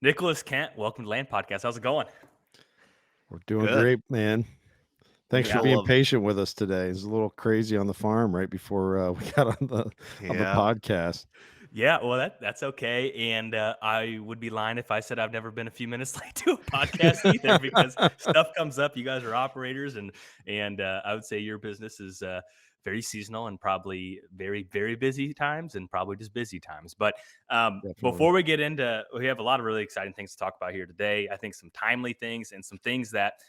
Nicholas Kent, welcome to Land Podcast. How's it going? We're doing Good. great, man. Thanks for Yeah, Middle being of patient with us today. It's a little crazy on the farm right before we got on the yeah. podcast. yeah. Well, that's okay. And I would be lying if I said I've never been a few minutes late to a podcast either, because stuff comes up. You guys are operators, and I would say your business is very seasonal and probably very very busy times, and probably just busy times. But Definitely. before we get into, we have a lot of really exciting things to talk about here today. I think some timely things and some things that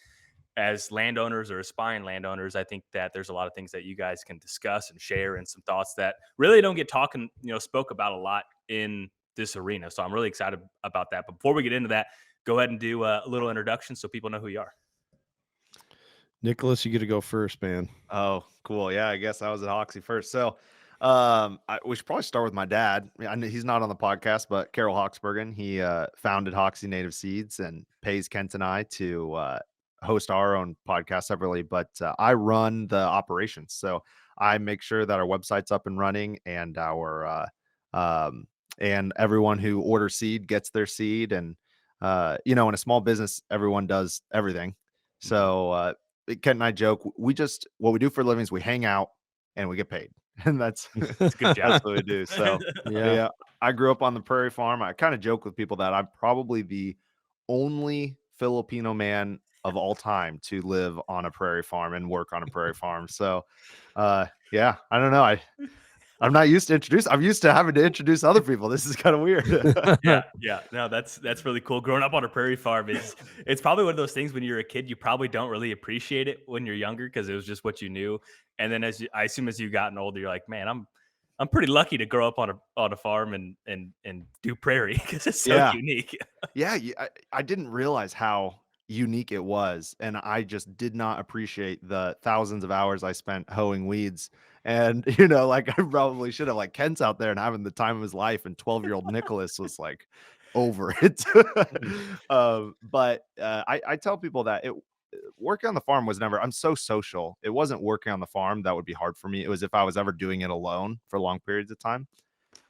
as landowners or aspiring landowners, I think that there's a lot of things that you guys can discuss and share, and some thoughts that really don't get talking, spoke about a lot in this arena. So I'm really excited about that. But before we get into that, go ahead and do a little introduction so people know who you are. Nicholas, you get to go first, man. Oh, cool. Yeah, I guess I was at Hoksey first. So, we should probably start with my dad. I know he's not on the podcast, but Carol Hawksbergen, he founded Hoksey Native Seeds and pays Kent and I to host our own podcast separately. But I run the operations, so I make sure that our website's up and running, and our and everyone who orders seed gets their seed. And in a small business, everyone does everything. So Kent and I joke, what we do for a living is we hang out and we get paid. And that's It's a good that's job. what we do. So Yeah. yeah, I grew up on the Prairie farm. I kind of joke with people that I'm probably the only Filipino man of all time to live on a prairie farm and work on a prairie farm. So yeah, I don't know. I'm not used to introduce. I'm used to having to introduce other people. This is kind of weird. Yeah. No, that's really cool. Growing up on a prairie farm is it's probably one of those things when you're a kid, you probably don't really appreciate it when you're younger because it was just what you knew. And then I assume as you've gotten older, you're like, man, I'm pretty lucky to grow up on a farm and do prairie because it's so Yeah. unique. Yeah, I didn't realize how unique it was, and I just did not appreciate the thousands of hours I spent hoeing weeds. And like I probably should have. Like Kent's out there and having the time of his life, and 12-year-old Nicholas was like over it. But I tell people that working on the farm was never. I'm so social. It wasn't working on the farm that would be hard for me. It was if I was ever doing it alone for long periods of time.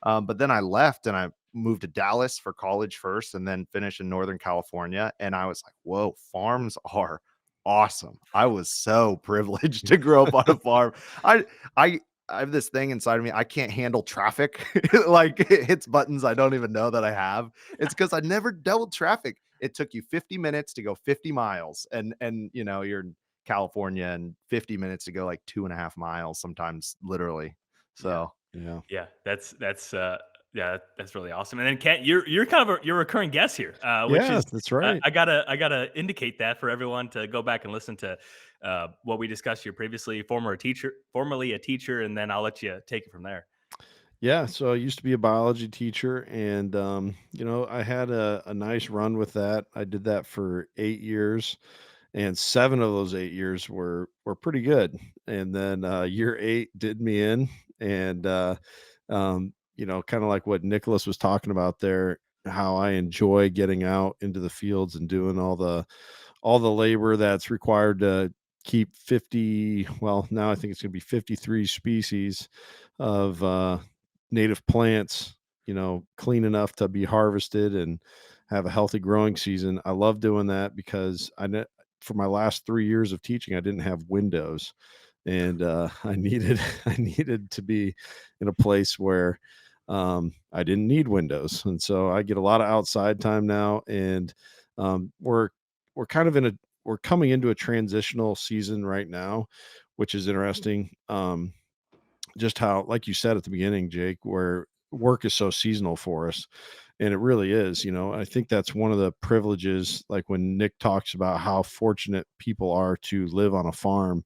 But then I left and I moved to Dallas for college first and then finished in Northern California. And I was like, whoa, farms are awesome. I was so privileged to grow up on a farm. I, I, I have this thing inside of me. I can't handle traffic. Like it hits buttons I don't even know that I have. It's because I never dealt with traffic. It took you 50 minutes to go 50 miles. And you're in California and 50 minutes to go like 2.5 miles, sometimes literally. Yeah. So Yeah. Yeah, yeah, that's really awesome. And then Kent, you're kind of you're a recurring guest here, which Yeah, is that's right. I gotta indicate that for everyone to go back and listen to what we discussed here previously. Formerly a teacher, and then I'll let you take it from there. Yeah. So I used to be a biology teacher, and I had a nice run with that. I did that for 8 years, and 7 of those 8 years were pretty good. And then year 8 did me in, and kind of like what Nicholas was talking about there, how I enjoy getting out into the fields and doing all the labor that's required to keep 50, well, now I think it's going to be 53 species of native plants, clean enough to be harvested and have a healthy growing season. I love doing that because for my last 3 years of teaching, I didn't have windows, and I needed I needed to be in a place where I didn't need windows, and so I get a lot of outside time now. And we're kind of we're coming into a transitional season right now, which is interesting. Just how, like you said at the beginning, Jake, where work is so seasonal for us. And it really is. I think that's one of the privileges, like when Nick talks about how fortunate people are to live on a farm,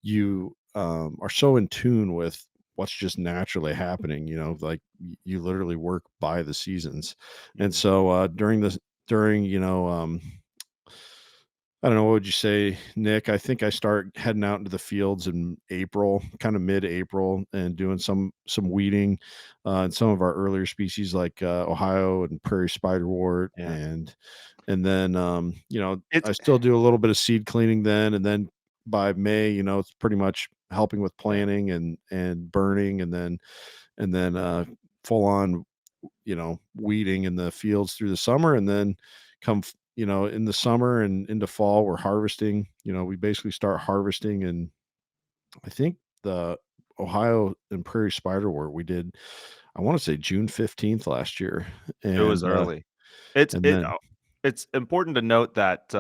you are so in tune with what's just naturally happening, like you literally work by the seasons. And Mhm. so during I don't know, what would you say, Nick? I think I start heading out into the fields in April, kind of mid-April, and doing some weeding, and some of our earlier species like Ohio and prairie spiderwort, yeah. and then It's I still do a little bit of seed cleaning then, and then by May, it's pretty much helping with planting and burning, and then full on, weeding in the fields through the summer, and then in the summer and into fall, we're harvesting. We basically start harvesting, and I think the Ohio and Prairie spiderwort we did, I want to say June 15th last year, It was and early. It's and it then it's important to note that,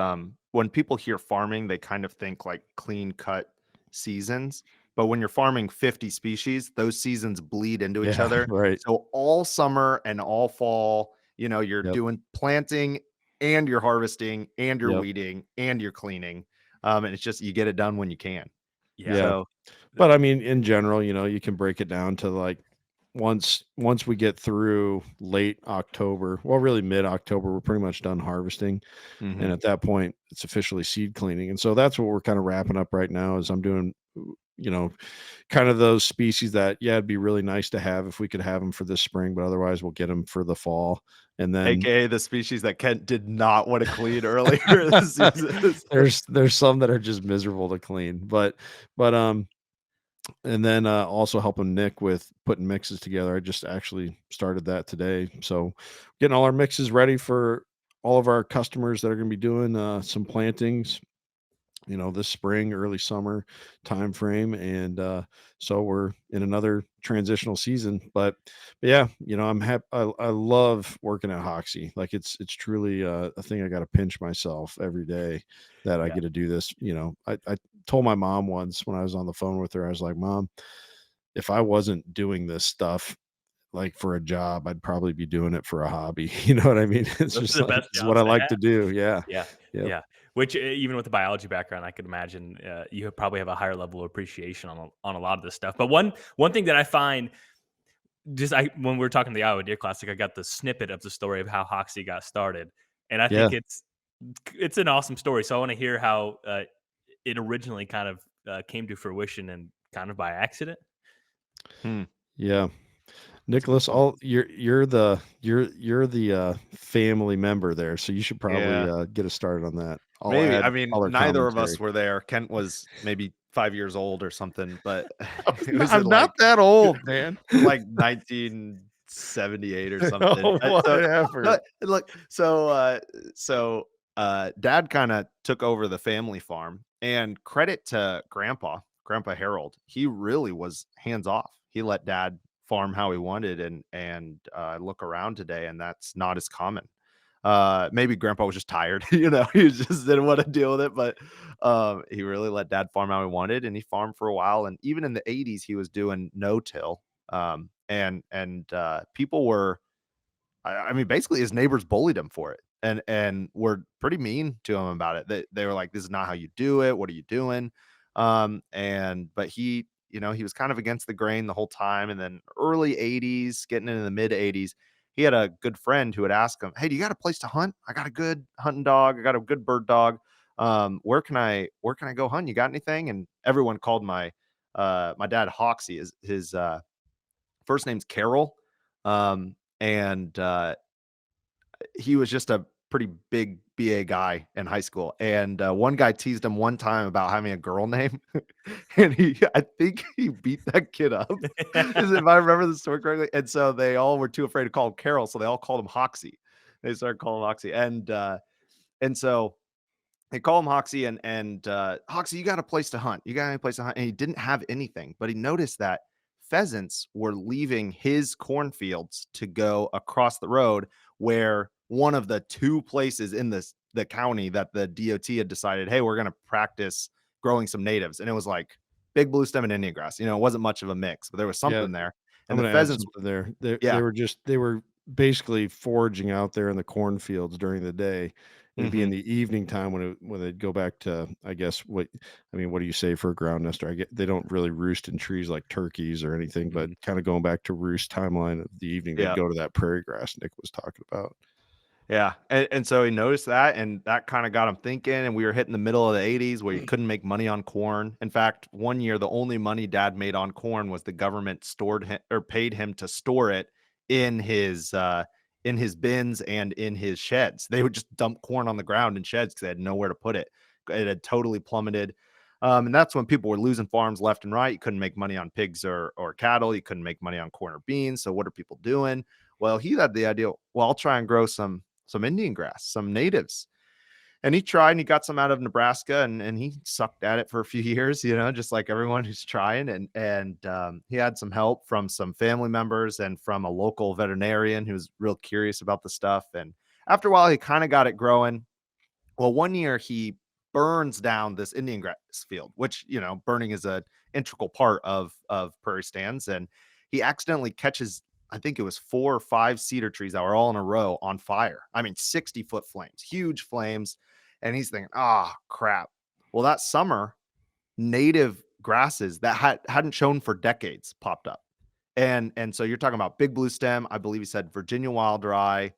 when people hear farming, they kind of think like clean cut seasons, but when you're farming 50 species, those seasons bleed into each yeah, other. right, So all summer and all fall, you're yep, doing planting and you're harvesting and you're yep, weeding and you're cleaning, and it's just you get it done when you can. Yeah. yeah. So But I mean, in general, you can break it down to like once we get through late October, well, really mid-October, we're pretty much done harvesting. And mhm. at that point, it's officially seed cleaning. And so that's what we're kind of wrapping up right now is I'm doing, you know, kind of those species that, yeah, it'd be really nice to have if we could have them for this spring, but otherwise we'll get them for the fall. And then AKA the species that Kent did not want to clean earlier this season. there's some that are just miserable to clean, but and then also helping Nick with putting mixes together. I just actually started that today. So getting all our mixes ready for all of our customers that are going to be doing some plantings, this spring, early summer time frame. And so we're in another transitional season. But yeah, I'm happy. I love working at Hoksey. Like it's truly a thing. I got to pinch myself every day that I Yeah. get to do this. I told my mom once when I was on the phone with her, I was like, Mom, if I wasn't doing this stuff like for a job, I'd probably be doing it for a hobby. You know what I mean? It's Those just are the like best it's what jobs I to like have. to do. Yeah. Yeah. Yep. Yeah. Which even with the biology background, I could imagine you probably have a higher level of appreciation on a lot of this stuff. But one thing that I find just when we were talking to the Iowa Deer Classic, I got the snippet of the story of how Hoxie got started, and I Yeah. think it's an awesome story. So I want to hear how it originally kind of came to fruition and kind of by accident. Hmm, Yeah. that's a good Nicholas, point. all you're the family member there, so you should probably Yeah. get us started on that. I'll Maybe. I add mean, color neither of us commentary. were there. Kent was maybe 5 years old or something, but it was I'm in not like that old, man. like 1978 or something. Oh, So whatever. look, dad kind of took over the family farm, and credit to grandpa Harold. He really was hands off. He let dad farm how he wanted, and look around today, and that's not as common. Maybe grandpa was just tired, he just didn't want to deal with it, but he really let dad farm how he wanted, and he farmed for a while. And even in the 80s, he was doing no-till. And people were, I mean, basically his neighbors bullied him for it, and were pretty mean to him about it. They were like, "This is not how you do it. What are you doing?" But he was kind of against the grain the whole time. And then early 80s, getting into the mid 80s, he had a good friend who would ask him, "Hey, do you got a place to hunt? I got a good hunting dog. I got a good bird dog. Where can I go hunt? You got anything?" And everyone called my dad Hoxie. His first name's Carol. And he was just a pretty big BA guy in high school. And one guy teased him one time about having a girl name, and I think he beat that kid up, if I remember the story correctly. And so they all were too afraid to call him Carol, so they all called him Hoxie. They started calling him Hoxie, and so they call him Hoxie, and Hoxie, you got a place to hunt? You got any place to hunt? And he didn't have anything, but he noticed that pheasants were leaving his cornfields to go across the road, where one of the two places in the county that the DOT had decided, hey, we're going to practice growing some natives. And it was like big blue stem and Indian grass. It wasn't much of a mix, but there was Yeah, something there. I'm And the gonna add pheasants, something there. They yeah. were basically foraging out there in the cornfields during the day. It'd be in Hmm. the evening time when they'd go back to, I guess, what do you say for a ground nester? They don't really roost in trees like turkeys or anything, but Hmm. kind of going back to roost timeline of the evening, they'd Yeah. go to that prairie grass Nick was talking about. Yeah, and so he noticed that, and that kinda got him thinking. And we were hitting the middle of the 80s where you couldn't make money on corn. In fact, one year, the only money dad made on corn was the government stored him or paid him to store it in his bins and in his sheds. They would just dump corn on the ground in sheds because they had nowhere to put it. It had totally plummeted. And that's when people were losing farms left and right. You couldn't make money on pigs or cattle. You couldn't make money on corn or beans. So what are people doing? Well, he had the idea, well, I'll try and grow some Indian grass, some natives. And he tried and he got some out of Nebraska, and he sucked at it for a few years, just like everyone who's trying. And he had some help from some family members and from a local veterinarian who was real curious about the stuff. And after a while, he kind of got it growing. Well, one year he burns down this Indian grass field, which, burning is an integral part of prairie stands. And he accidentally catches, I think it was 4 or 5 cedar trees that were all in a row on fire. I mean, 60-foot flames, huge flames. And he's thinking, crap. Well, that summer, native grasses that hadn't shown for decades popped up. And so you're talking about big blue stem. I believe he said Virginia wild rye,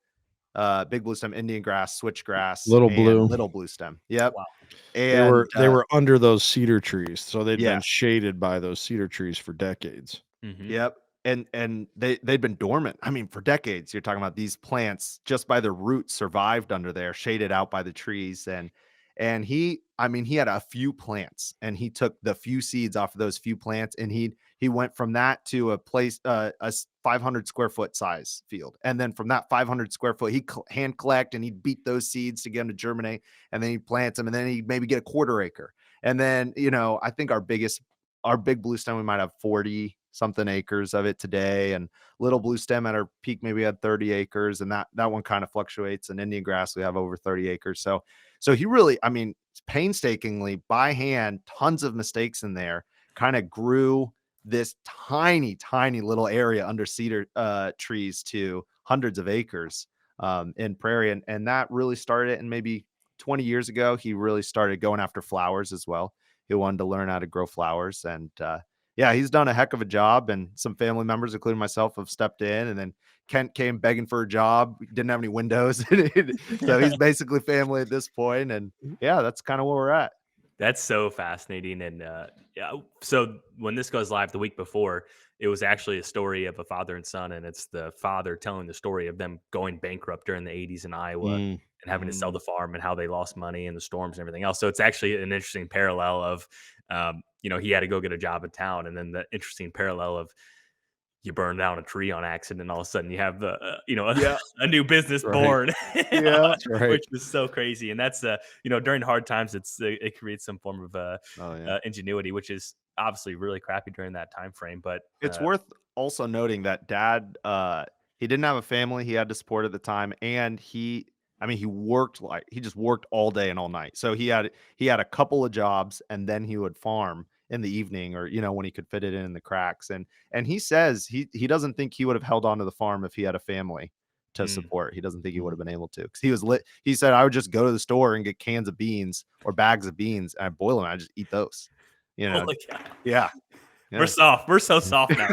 big blue stem, Indian grass, switchgrass, Little and blue. little blue stem. Yep. Wow. And They were under those cedar trees, so they'd been yes. shaded by those cedar trees for decades. Yep. And they'd been dormant. I mean, for decades. You're talking about these plants just by their roots survived under there, shaded out by the trees. And he had a few plants, and he took the few seeds off of those few plants, and he went from that to a place, a 500 square foot size field. And then from that 500 square foot, he hand collect and he'd beat those seeds to get them to germinate, and then he'd plant them, and then he'd maybe get a quarter acre. And then, I think our big blue stem, we might have 40 something acres of it today, and little blue stem at our peak maybe had 30 acres, and that one kind of fluctuates. And Indian grass, we have over 30 acres. So he really, painstakingly by hand, tons of mistakes in there, kind of grew this tiny little area under cedar trees to hundreds of acres in Prairie. And that really started, and maybe 20 years ago, he really started going after flowers as well. He wanted to learn how to grow flowers. And yeah, he's done a heck of a job. And some family members, including myself, have stepped in. And then Kent came begging for a job. He didn't have any windows. So he's basically family at this point. And yeah, that's kind of where we're at. That's so fascinating. And yeah, so when this goes live the week before, it was actually a story of a father and son, and it's the father telling the story of them going bankrupt during the 80s in Iowa and having to sell the farm, and how they lost money and the storms and everything else. So it's actually an interesting parallel of, he had to go get a job in town, and then the interesting parallel of you burn down a tree on accident, and all of a sudden you have the, a new business born, which is so crazy. And that's, during hard times, it creates some form of ingenuity, which is obviously really crappy during that time frame. But it's worth also noting that Dad, he didn't have a family he had to support at the time, and he just worked all day and all night. So he had a couple of jobs, and then he would farm in the evening, or when he could fit it in the cracks. And he says he doesn't think he would have held on to the farm if he had a family to support. He doesn't think he would have been able to, because he was lit. He said, I would just go to the store and get cans of beans or bags of beans, and I boil them, and I just eat those. Holy cow. Yeah. We're soft. We're so soft now.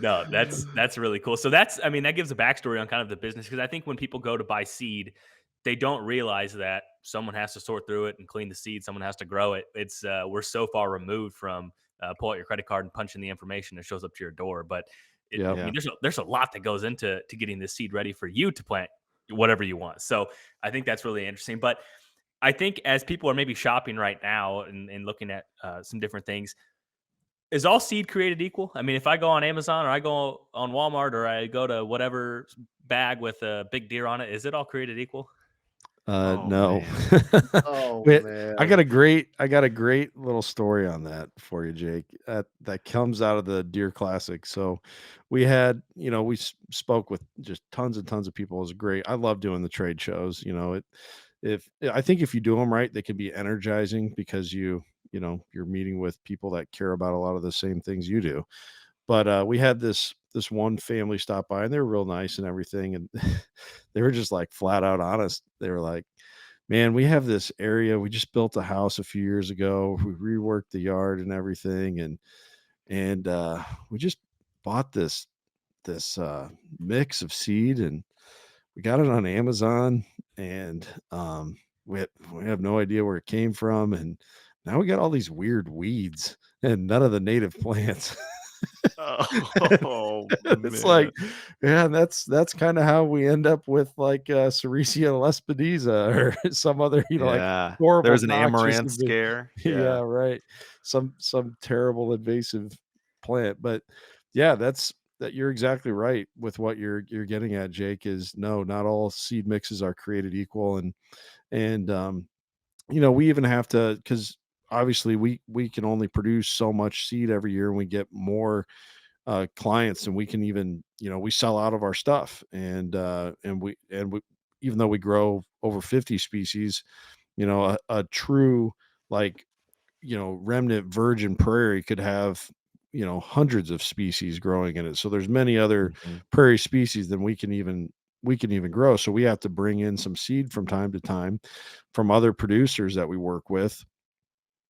No, that's really cool. So that gives a backstory on kind of the business, because I think when people go to buy seed, they don't realize that someone has to sort through it and clean the seed. Someone has to grow it. It's we're so far removed from pull out your credit card and punch in the information that shows up to your door. But there's a lot that goes into getting this seed ready for you to plant whatever you want. So I think that's really interesting. But I think as people are maybe shopping right now and looking at some different things, is all seed created equal? I mean, if I go on Amazon, or I go on Walmart, or I go to whatever bag with a big deer on it, is it all created equal? No. Man. I got a great little story on that for you, Jake. That comes out of the Deer Classic. So we had, we spoke with just tons and tons of people. It was great. I love doing the trade shows. I think if you do them right, they can be energizing, because you're meeting with people that care about a lot of the same things you do. But we had this one family stop by, and they were real nice and everything, and they were just like flat out honest. They were like, man, we have this area, we just built a house a few years ago, we reworked the yard and everything, and we just bought this mix of seed, and we got it on Amazon, and we have no idea where it came from, and now we got all these weird weeds and none of the native plants. It's like, yeah, that's kind of how we end up with like Sericea lespedeza or some other, like horrible. There's an amaranth scare. Yeah, right. Some terrible invasive plant. But Yeah, that you're exactly right with what you're getting at, Jake, is no, not all seed mixes are created equal. And we even have to, because obviously we can only produce so much seed every year, and we get more clients, and we can even, we sell out of our stuff. And we even though we grow over 50 species, a true, like, remnant virgin prairie could have, hundreds of species growing in it. So there's many other Mhm. prairie species than we can even grow. So we have to bring in some seed from time to time from other producers that we work with.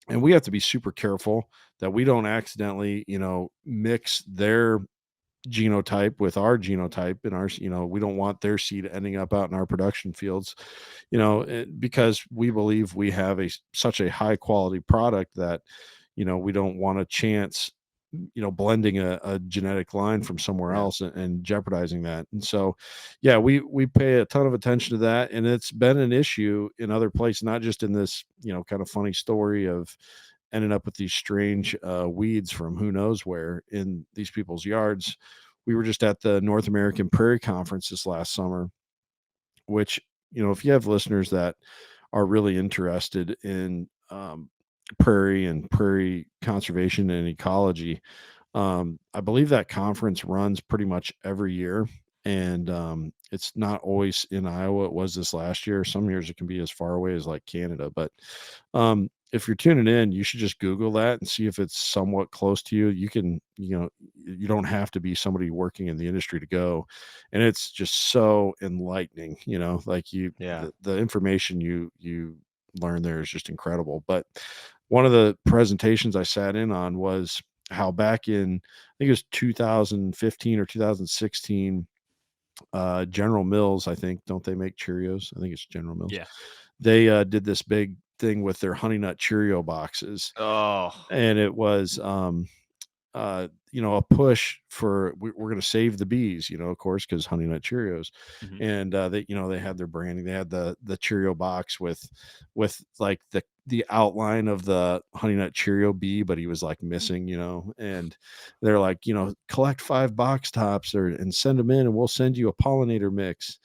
And we have to be super careful that we don't accidentally, mix their genotype with our genotype and ours. We don't want their seed ending up out in our production fields, because we believe we have such a high quality product that, we don't want a chance, blending a genetic line from somewhere Yeah. else, and jeopardizing that. And so, yeah, we pay a ton of attention to that, and it's been an issue in other places, not just in this, kind of funny story of ending up with these strange weeds from who knows where in these people's yards. We were just at the North American Prairie Conference this last summer, which, if you have listeners that are really interested in prairie and prairie conservation and ecology, I believe that conference runs pretty much every year. And it's not always in Iowa. It was this last year. Some years it can be as far away as like Canada. But if you're tuning in, you should just Google that and see if it's somewhat close to you. You can, you don't have to be somebody working in the industry to go. And it's just so enlightening, like Yeah. the information you learn there is just incredible. But one of the presentations I sat in on was how back in, I think it was 2015 or 2016, General Mills, I think, don't they make Cheerios? I think it's General Mills. Yeah. They did this big thing with their Honey Nut Cheerio boxes, Oh, and it was a push for, we're going to save the bees, of course, because Honey Nut Cheerios. Hmm. And they had their branding. They had the Cheerio box with like the outline of the Honey Nut Cheerio bee, but he was like missing, and they're like, collect 5 box tops and send them in, and we'll send you a pollinator mix.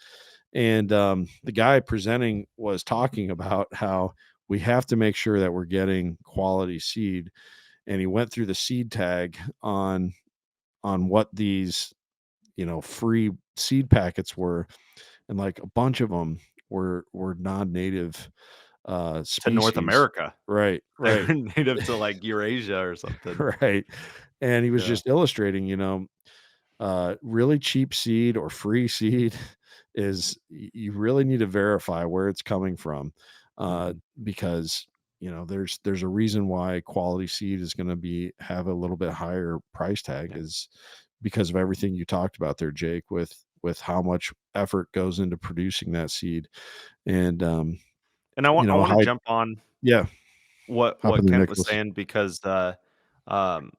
And the guy presenting was talking about how we have to make sure that we're getting quality seed, and he went through the seed tag on what these, free seed packets were, and like a bunch of them were non-native to North species. America. Right, They're right. native to like Eurasia or something. Right. And he was Yeah. just illustrating, really cheap seed or free seed is, you really need to verify where it's coming from, uh, Mhm. because, there's a reason why quality seed is going to have a little bit higher price tag, Yeah. is because of everything you talked about there, Jake, with how much effort goes into producing that seed. And And I want to high, jump on yeah, hop in what there, Kent was Nicholas. saying because um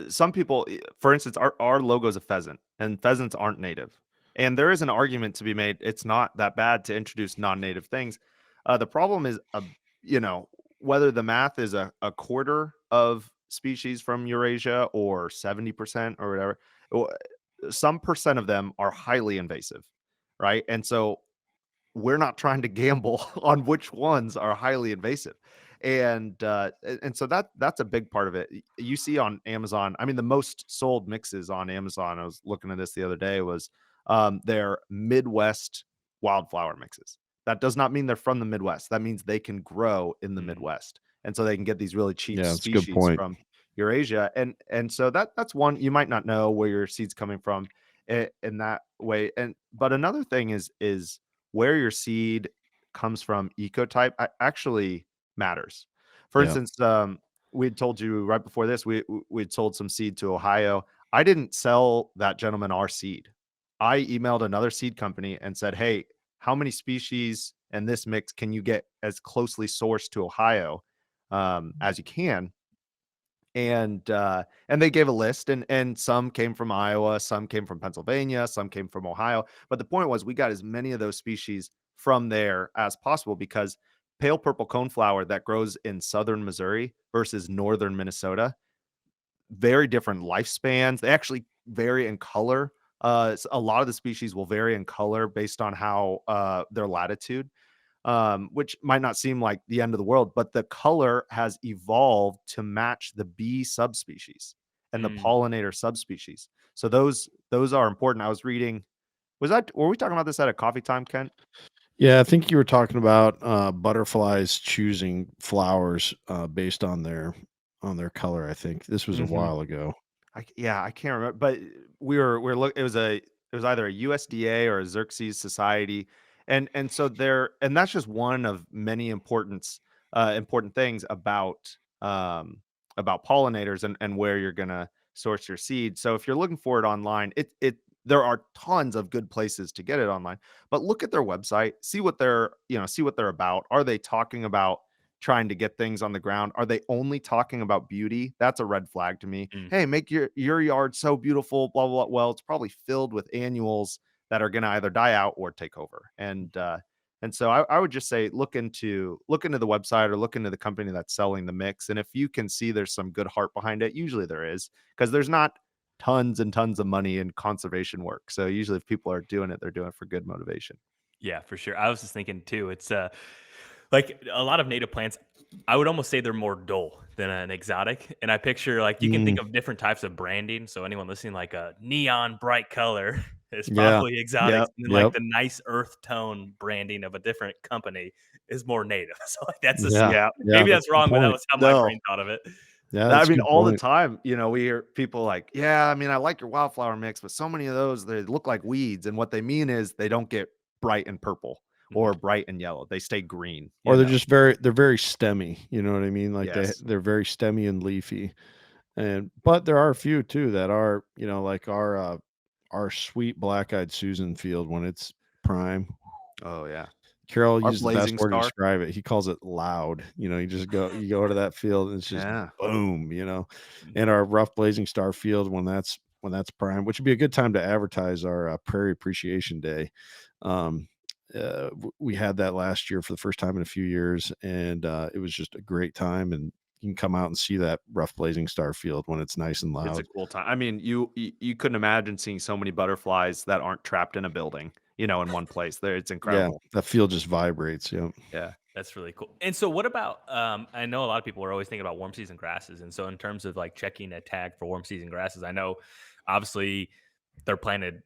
some people, for instance, our logo is a pheasant, and pheasants aren't native. And there is an argument to be made. It's not that bad to introduce non-native things. The problem is, you know, whether the math is a quarter of species from Eurasia or 70% or whatever. w- Some percent of them are highly invasive, right? And so we're not trying to gamble on which ones are highly invasive. And so that's a big part of it. You see on Amazon, I mean, the most sold mixes on Amazon, I was looking at this the other day, was their Midwest wildflower mixes. That does not mean they're from the Midwest. That means they can grow in the Hmm. Midwest. And so they can get these really cheap Yeah, that's a good species point. from Eurasia. And so that's one. You might not know where your seed's coming from in that way. And but another thing is where your seed comes from, ecotype actually matters. For Yeah. instance, we had told you right before this, we'd sold some seed to Ohio. I didn't sell that gentleman our seed. I emailed another seed company and said, "Hey, how many species and this mix can you get as closely sourced to Ohio as you can?" And they gave a list, and some came from Iowa, some came from Pennsylvania, some came from Ohio. But the point was we got as many of those species from there as possible because pale purple coneflower that grows in southern Missouri versus northern Minnesota, very different lifespans. They actually vary in color. A lot of the species will vary in color based on how their latitude, which might not seem like the end of the world, but the color has evolved to match the bee subspecies and the Mm. pollinator subspecies. So those are important. I was reading. Were we talking about this at a coffee time, Kent? Yeah, I think you were talking about butterflies choosing flowers based on their color. I think this was a Mm-hmm. while ago. I can't remember, but we were look. It was either a USDA or a Xerxes Society, and so there, and that's just one of many important things about pollinators and where you're gonna source your seed. So if you're looking for it online, it there are tons of good places to get it online, but look at their website, see what they're about. Are they talking about trying to get things on the ground? Are they only talking about beauty? That's a red flag to me. Mm. Hey, make your yard so beautiful, blah blah blah. Well, it's probably filled with annuals that are going to either die out or take over. And so I would just say look into the website or look into the company that's selling the mix. And if you can see there's some good heart behind it, usually there is, because there's not tons and tons of money in conservation work. So usually if people are doing it, they're doing it for good motivation. Yeah, for sure. I was just thinking too. It's like a lot of native plants. I would almost say they're more dull than an exotic. And I picture like you can Mm, think of different types of branding. So anyone listening, like a neon bright color is yeah. probably exotics, Yep. and then like Yep. the nice earth tone branding of a different company is more native. So like that's just Yeah. Yeah. Yeah. maybe That's that's a good wrong, but that point. was how my No. brain thought of it. Yeah, I that's a mean, good all the point. time, we hear people like, "Yeah, I mean, I like your wildflower mix, but so many of those, they look like weeds." And what they mean is they don't get bright and purple Mhm. or bright and yellow. They stay green, Or you know? they're very stemmy. You know what I mean? Like Yes. they're very stemmy and leafy. And but there are a few too that are, like our sweet black-eyed Susan field when it's prime. Oh, yeah. Carol Our used the best blazing word to star. describe it. He calls it loud. You go to that field and it's just Yeah. boom. Mhm. And our rough blazing star field when that's prime, which would be a good time to advertise our Prairie Appreciation Day. Um, we had that last year for the first time in a few years, and it was just a great time. And you can come out and see that rough blazing star field when it's nice and It's a loud. cool time. I mean, you couldn't imagine seeing so many butterflies that aren't trapped in a building, in one place. There, it's Yeah, incredible. that field just vibrates. Yeah. Yeah. That's really cool. And so what about I know a lot of people are always thinking about warm season grasses. And so in terms of like checking a tag for warm season grasses, I know obviously they're planted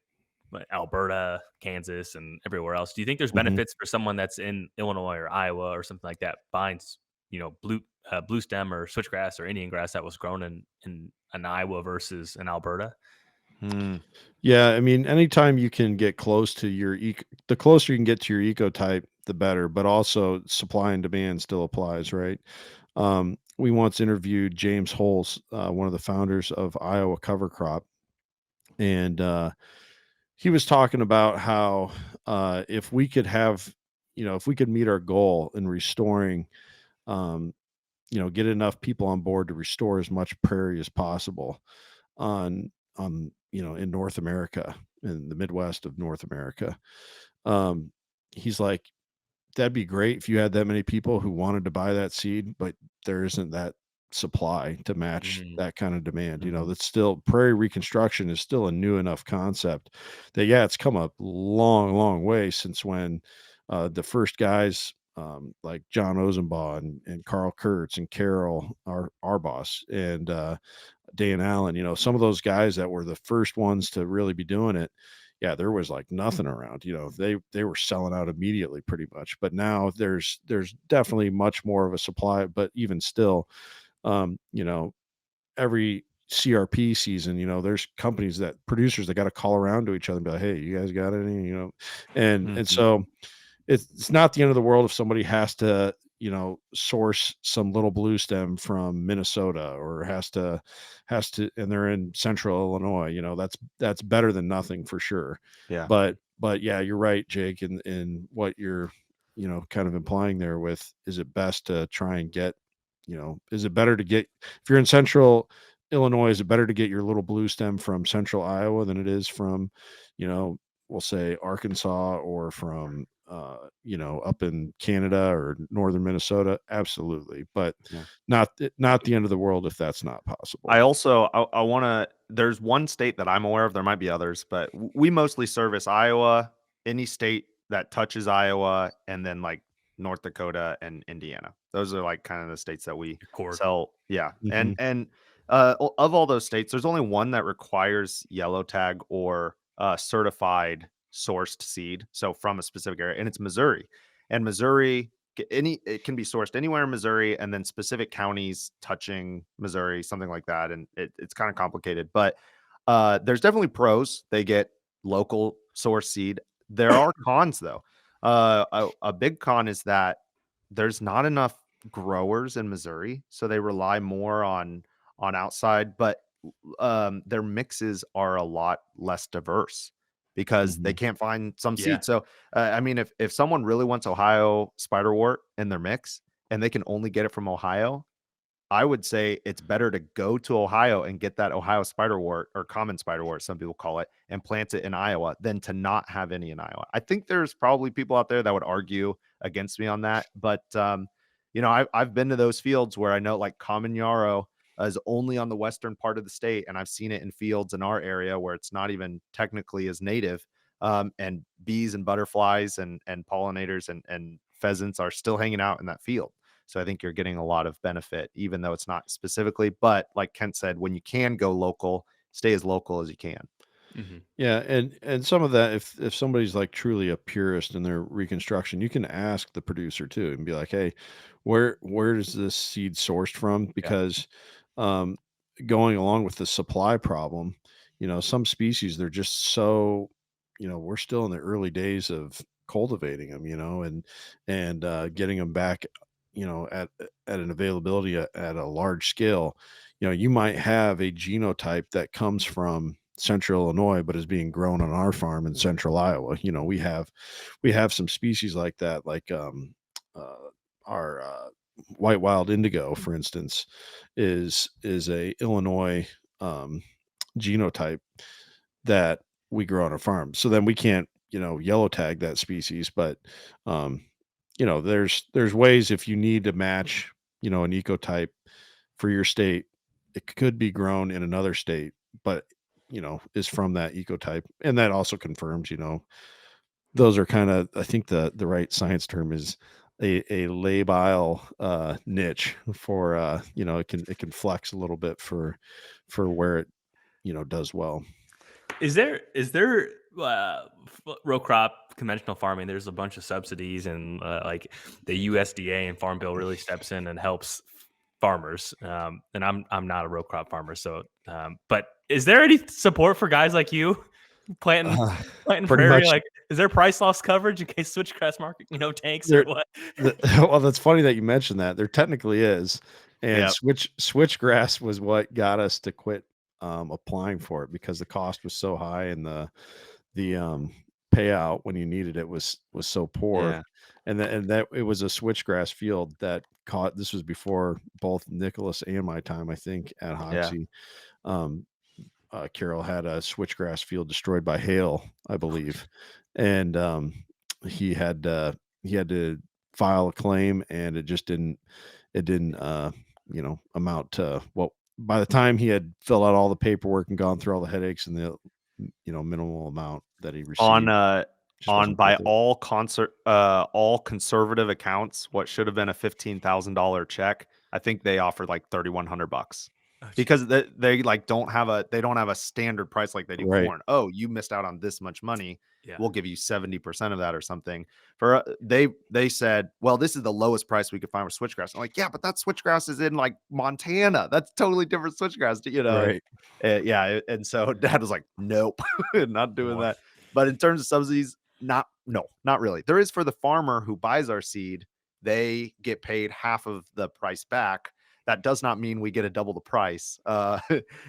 like Alberta, Kansas, and everywhere else. Do you think there's Mhm. benefits for someone that's in Illinois or Iowa or something like that finds, blue stem or switchgrass or Indian grass that was grown in an Iowa versus an Alberta? Hmm. Yeah, I mean, anytime you can get close to the closer you can get to your ecotype, the better. But also, supply and demand still applies, right? We once interviewed James Holes, one of the founders of Iowa Cover Crop, and he was talking about how if we could if we could meet our goal in restoring, um, get enough people on board to restore as much prairie as possible in North America, in the Midwest of North America. Um, he's like, that'd be great if you had that many people who wanted to buy that seed, but there isn't that supply to match Mm, that kind of demand. Mhm. That's still prairie reconstruction is still a new enough concept that, yeah, it's come a long, long way since when the first guys like John Ozenbaugh and Carl Kurtz and Carol Arbos and Dan Allen, some of those guys that were the first ones to really be doing it. Yeah, there was like nothing around. They were selling out immediately pretty much. But now there's definitely much more of a supply, but even still, um, you know, every CRP season, there's companies that producers that got to call around to each other and be like, "Hey, you guys got any?" And Mhm. so it's not the end of the world if somebody has to source some little blue stem from Minnesota or has to and they're in central Illinois. That's better than nothing for sure. Yeah. But yeah, you're right, Jake, in what you're kind of implying there with, is it best to try and get, is it better to get, if you're in central Illinois, is it better to get your little blue stem from central Iowa than it is from, you know we'll say Arkansas or from up in Canada or northern Minnesota, absolutely, but Yeah. not the end of the world if that's not possible. I want to. There's one state that I'm aware of. There might be others, but we mostly service Iowa, any state that touches Iowa, and then like North Dakota and Indiana. Those are like kind of the states that we Your core. sell. Yeah, Mhm. and of all those states, there's only one that requires yellow tag or certified sourced seed, so from a specific area, and it's Missouri. And Missouri, it can be sourced anywhere in Missouri, and then specific counties touching Missouri, something like that, and it's kind of complicated. But there's definitely pros. They get local source seed. There are cons though. A big con is that there's not enough growers in Missouri, so they rely more on outside. But their mixes are a lot less diverse because they Mhm. can't find some Yeah. seed. So I mean, if someone really wants Ohio spiderwort in their mix and they can only get it from Ohio, I would say it's better to go to Ohio and get that Ohio spiderwort or common spiderwort, some people call it, and plant it in Iowa than to not have any in Iowa. I think there's probably people out there that would argue against me on that, but I've been to those fields where I know like common yarrow is only on the western part of the state, and I've seen it in fields in our area where it's not even technically as native. And bees and butterflies and pollinators and pheasants are still hanging out in that field. So I think you're getting a lot of benefit, even though it's not specifically. But like Kent said, when you can go local, stay as local as you can. Hmm. Yeah, and some of that, if somebody's like truly a purist in their reconstruction, you can ask the producer too and be like, "Hey, where is this seed sourced from?" Yeah. Because um, going along with the supply problem, some species they're just so, we're still in the early days of cultivating them, and getting them back, at an availability at a large scale. You might have a genotype that comes from central Illinois, but is being grown on our farm in central Iowa. We have some species like that, like uh, our white wild indigo, for instance, is a Illinois um, genotype that we grow on a farm. So then we can't, yellow tag that species, but um, there's ways if you need to match, an ecotype for your state, it could be grown in another state, but is from that ecotype. And that also confirms, those are kind of, I think the right science term is a labile niche for it can flex a little bit for where it, does well. Is there row crop conventional farming? There's a bunch of subsidies, and like the USDA and Farm Bill really steps in and helps farmers. And I'm not a row crop farmer, so but is there any support for guys like you planting Uh, planting Pretty prairie? much Like, is there price loss coverage in case switchgrass market tanks or there. what? Well, that's funny that you mentioned that. There technically is, and Yeah. switchgrass was what got us to quit applying for it because the cost was so high and the payout when you needed it was so poor, Yeah. and that it was a switchgrass field that caught. This was before both Nicholas and my time, I think, at Yeah. Hoksey. Um, Carroll had a switchgrass field destroyed by hail, I believe, and he had he had to file a claim, and it didn't amount to what. By the time he had filled out all the paperwork and gone through all the headaches and the minimal amount that he On received, just on wasn't by worth it. all conservative accounts, what should have been a $15,000 check, I think they offered like 3,100 bucks Oh, because they like don't have a standard price like they do Right. corn. Oh, you missed out on this much money. yeah. We'll give you 70% of that or something. For they said, well, this is the lowest price we could find for switchgrass. I'm like, yeah, but that switchgrass is in like Montana. That's totally different switchgrass. Right. Yeah, and so Dad was like, nope, not doing More. that. But in terms of subsidies, not really. There is for the farmer who buys our seed, they get paid half of the price back. That does not mean we get a double the price.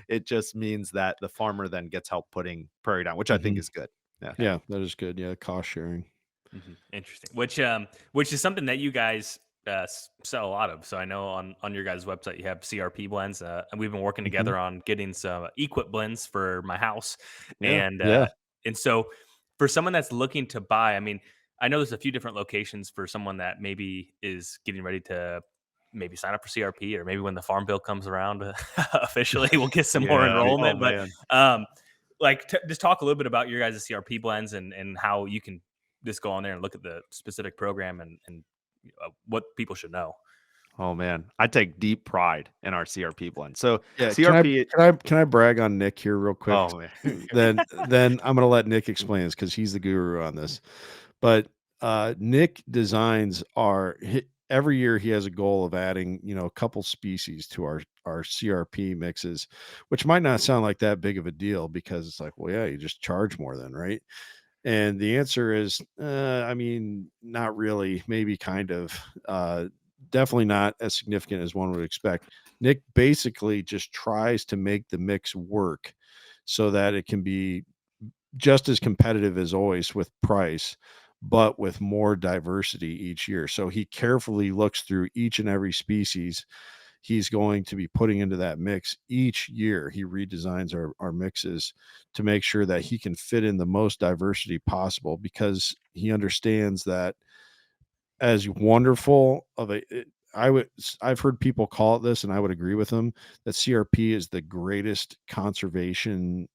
It just means that the farmer then gets help putting Prairie down, which I think Mhm. is good. Yeah. Yeah. Yeah, that is good. Yeah, cost sharing. Interesting. Which is something that you guys sell a lot of. So I know on your guys' website you have CRP blends, and we've been working Mhm. together on getting some equip blends for my house, Yeah. and Yeah. uh, and so for someone that's looking to buy, I mean, I know there's a few different locations for someone that maybe is getting ready to maybe sign up for CRP, or maybe when the farm bill comes around officially, we'll get some more Yeah. Oh enrollment. But man. like, just talk a little bit about your guys' CRP blends and how you can just go on there and look at the specific program and what people should know. Oh man. I take deep pride in our CRP blend. So Yeah, CRP. can I brag on Nick here real quick? Oh man. Then I'm gonna let Nick explain this because he's the guru on this. But Nick designs every year he has a goal of adding, a couple species to our CRP mixes, which might not sound like that big of a deal because it's like, well, yeah, you just charge more then, right? And the answer is, I mean, not really, maybe kind of, definitely not as significant as one would expect. Nick basically just tries to make the mix work so that it can be just as competitive as always with price, but with more diversity each year. So he carefully looks through each and every species he's going to be putting into that mix each year. He redesigns our mixes to make sure that he can fit in the most diversity possible because he understands that as wonderful of I've heard people call it this and I would agree with them that CRP is the greatest conservation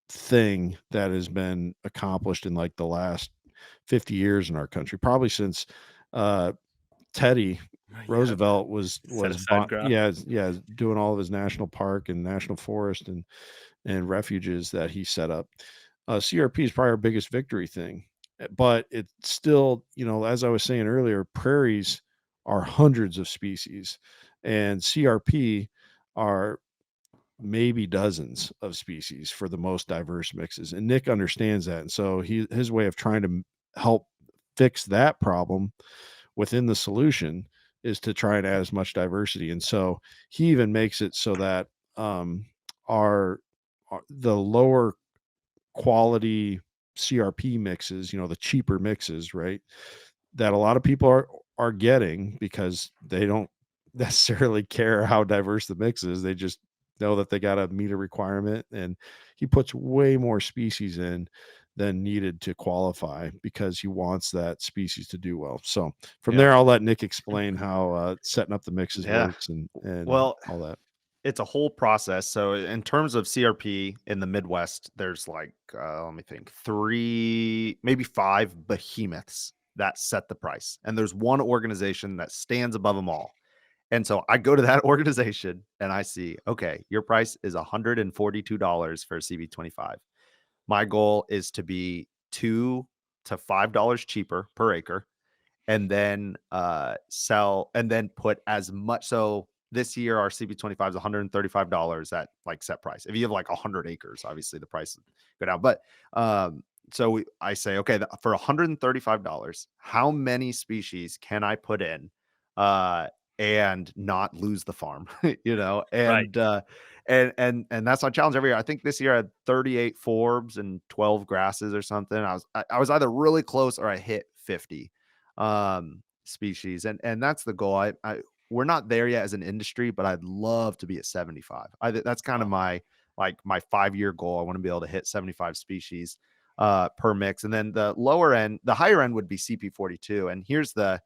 thing that has been accomplished in like the last 50 years in our country, probably since uh Teddy Yeah, Roosevelt set aside ground. yeah, doing all of his national park and national forest and refuges that he set up. CRP is probably our biggest victory thing, but it's still, as I was saying earlier, prairies are hundreds of species, and CRP are maybe dozens of species for the most diverse mixes. And Nick understands that, and so his way of trying to help fix that problem within the solution is to try and add as much diversity. And so he even makes it so that um, the lower quality CRP mixes, the cheaper mixes, right? That a lot of people are getting because they don't necessarily care how diverse the mix is. They just know that they got to meet a requirement, and he puts way more species in than needed to qualify because he wants that species to do well. So from Yeah. there, I'll let Nick explain how setting up the mixes Yeah. works and Well, all that. it's a whole process. So in terms of CRP in the Midwest, there's like let me think, three, maybe five behemoths that set the price, and there's one organization that stands above them all. And so I go to that organization and I see, okay, your price is $142 for a CB25. My goal is to be $2 to $5 cheaper per acre, and then sell and then put as much. So this year our CB25 is $135 at like set price. If you have like 100 acres, obviously the price would go down. But I say, okay, for $135, how many species can I put in and not lose the farm? Right. And that's my challenge every year. I think this year I had 38 forbs and 12 grasses or something. I was either really close or I hit 50 species, and that's the goal. I We're not there yet as an industry, but I'd love to be at 75. That's kind of Wow. my 5-year goal. I want to be able to hit 75 species per mix. And then the higher end would be CP42. And here's the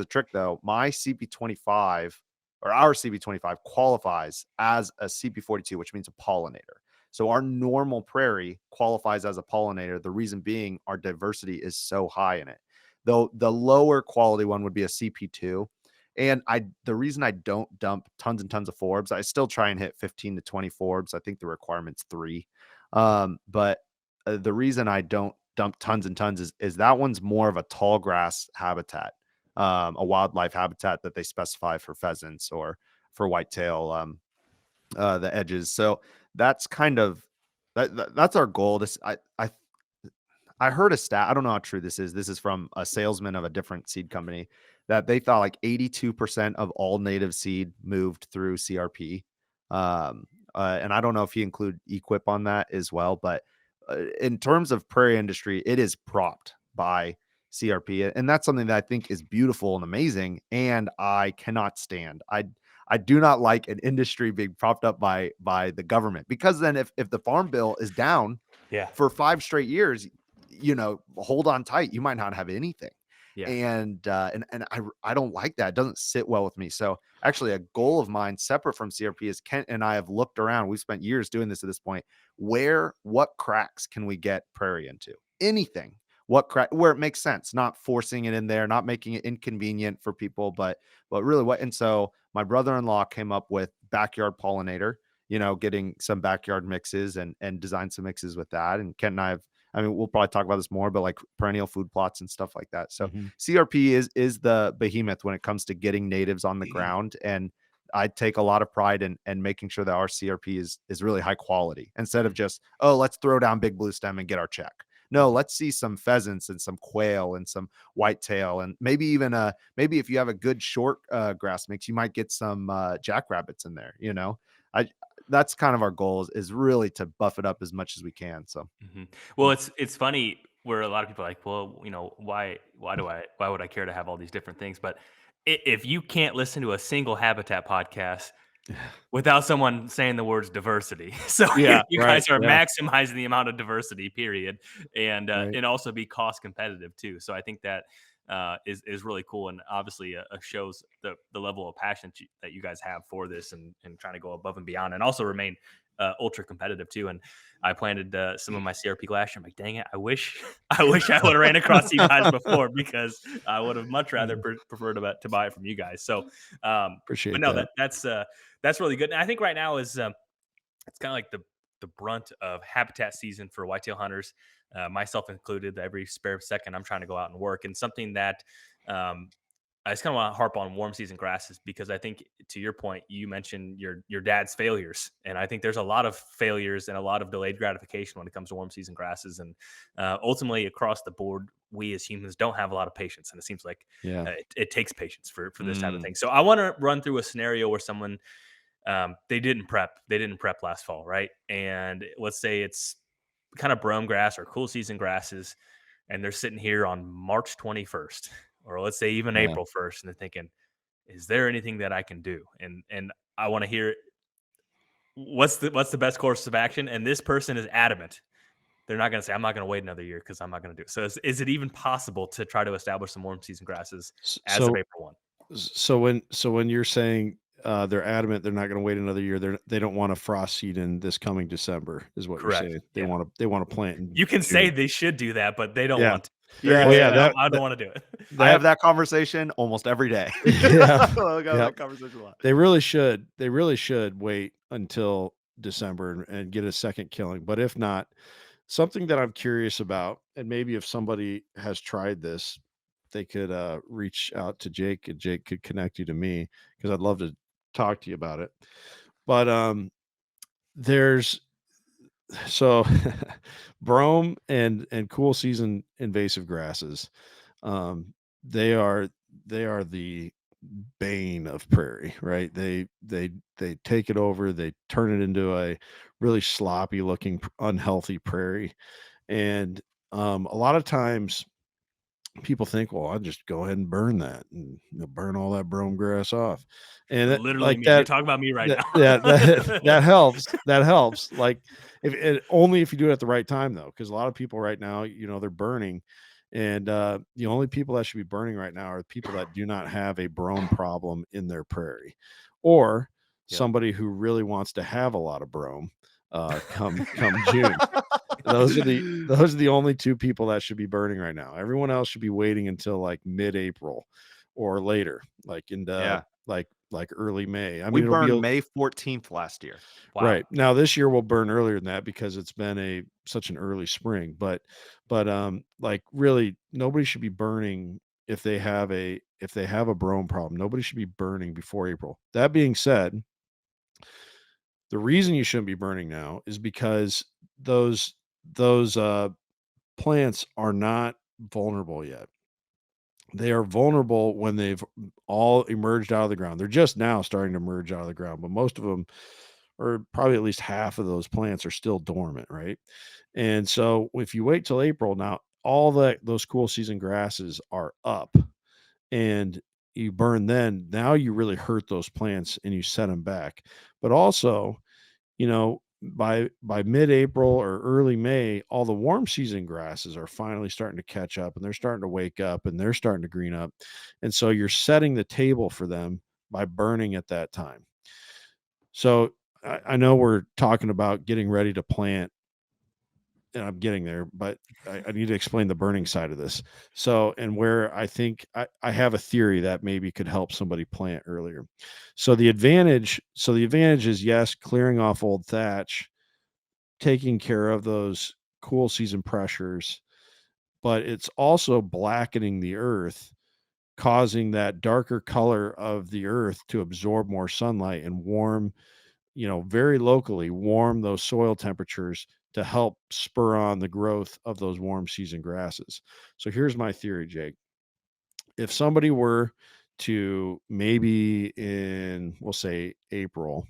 trick though. My CP25 or our CP25 qualifies as a CP42, which means a pollinator. So our normal prairie qualifies as a pollinator. The reason being our diversity is so high in it. Though the lower quality one would be a CP2. And the reason I don't dump tons and tons of forbs, I still try and hit 15 to 20 forbs. I think the requirement's 3. But the reason I don't dump tons and tons is that one's more of a tall grass habitat, a wildlife habitat that they specify for pheasants or for whitetail, the edges. So that's kind of that's our goal. I heard a stat. I don't know how true this is. This is from a salesman of a different seed company that they thought like 82% of all native seed moved through CRP. And I don't know if he include equip on that as well, but in terms of prairie industry, it is propped by CRP. And that's something that I think is beautiful and amazing. And I cannot stand. I do not like an industry being propped up by the government, because then if the farm bill is down Yeah. for 5 straight years, hold on tight. You might not have anything. Yeah. And I don't like that. It doesn't sit well with me. So actually a goal of mine separate from CRP is Kent and I have looked around. We've spent years doing this at this point. What cracks can we get Prairie into? Anything. What crack where it makes sense, not forcing it in there, not making it inconvenient for people, but really what. And so my brother-in-law came up with backyard pollinator, getting some backyard mixes and design some mixes with that. And Kent and I mean, we'll probably talk about this more, but like perennial food plots and stuff like that. So Mhm. CRP is the behemoth when it comes to getting natives on the ground. And I take a lot of pride in making sure that our CRP is really high quality instead of just, oh, let's throw down big blue stem and get our check. No, let's see some pheasants and some quail and some whitetail, and maybe even maybe if you have a good short grass mix, you might get some jackrabbits in there. I That's kind of our goal is really to buff it up as much as we can. So Well, it's funny where a lot of people are like, well, why would I care to have all these different things? But if you can't listen to a single habitat podcast without someone saying the words diversity. So Yeah, you right. guys are Yeah, maximizing the amount of diversity, period, right. and also be cost competitive too. So I think that is really cool, and obviously shows the level of passion that you guys have for this, and trying to go above and beyond, and also remain ultra competitive too. And I planted some of my CRP last year. I'm like, dang it, I wish I wish I would have ran across you guys before, because I would have much rather Mm, preferred to buy it from you guys. So, but appreciate no, that. that's really good. And I think right now is it's kind of like the brunt of habitat season for whitetail hunters, myself included. Every spare second, I'm trying to go out and work, and something that um, I just kind of want to harp on warm season grasses, because I think, to your point, you mentioned your dad's failures, and I think there's a lot of failures and a lot of delayed gratification when it comes to warm season grasses, and ultimately across the board, we as humans don't have a lot of patience, and it seems like Yeah. it takes patience for this type of mm, thing. So I want to run through a scenario where someone they didn't prep last fall, right? And let's say it's kind of brome grass or cool season grasses, and they're sitting here on March 21st, or let's say even Yeah. April 1st, and they're thinking, is there anything that I can do? And I want to hear what's the best course of action. And this person is adamant. They're not going to say, I'm not going to wait another year because I'm not going to do it. So is it even possible to try to establish some warm season grasses S- as of So April 1? so when you're saying they're adamant they're not going to wait another year, they don't want to frost seed in this coming December, is what you're Correct. saying. They Yeah. want to plant in You can say June. they should do that, but they don't Yeah. want to. They're yeah, gonna Well, say, yeah, yeah. "No, that I don't that wanna do it." I have that that conversation almost every day. yeah. I got Yep. that conversation a lot. They really should. They really should wait until December and get a second killing. But if not, something that I'm curious about, and maybe if somebody has tried this, they could reach out to Jake, and Jake could connect you to me, because I'd love to talk to you about it. But there's so brome and cool season invasive grasses. Um, they are they are the bane of prairie, right? They take it over, they turn it into a really sloppy looking, unhealthy prairie. And a lot of times people think, well, I'll just go ahead and burn that, and burn all that brome grass off. And Literally like me. You're that, talking about me right that, now. yeah, that helps. That helps. Like, only if you do it at the right time, though, because a lot of people right now, they're burning, and the only people that should be burning right now are people that do not have a brome problem in their prairie, or Yep. somebody who really wants to have a lot of brome come June. Those are the only two people that should be burning right now. Everyone else should be waiting until like mid-April or later, like into Yeah. like early May. I We mean, it'll be burned May 14th last year. Wow. right. Now this year we'll burn earlier than that because it's been such an early spring, but like really nobody should be burning if they have a brome problem. Nobody should be burning before April. That being said, the reason you shouldn't be burning now is because those plants are not vulnerable yet. They are vulnerable when they've all emerged out of the ground. They're just now starting to emerge out of the ground, but most of them, or probably at least half of those plants, are still dormant, right? And so if you wait till April, now all those cool season grasses are up, and you burn then, now you really hurt those plants and you set them back. But also, you know, by mid-April or early May, all the warm season grasses are finally starting to catch up, and they're starting to wake up, and they're starting to green up. And so you're setting the table for them by burning at that time. So I know we're talking about getting ready to plant, and I'm getting there, but I need to explain the burning side of this. So, and where I think I have a theory that maybe could help somebody plant earlier. So the advantage is, yes, clearing off old thatch, taking care of those cool season pressures, but it's also blackening the earth, causing that darker color of the earth to absorb more sunlight and warm, very locally warm those soil temperatures to help spur on the growth of those warm season grasses. So here's my theory, Jake. If somebody were to, maybe in, we'll say April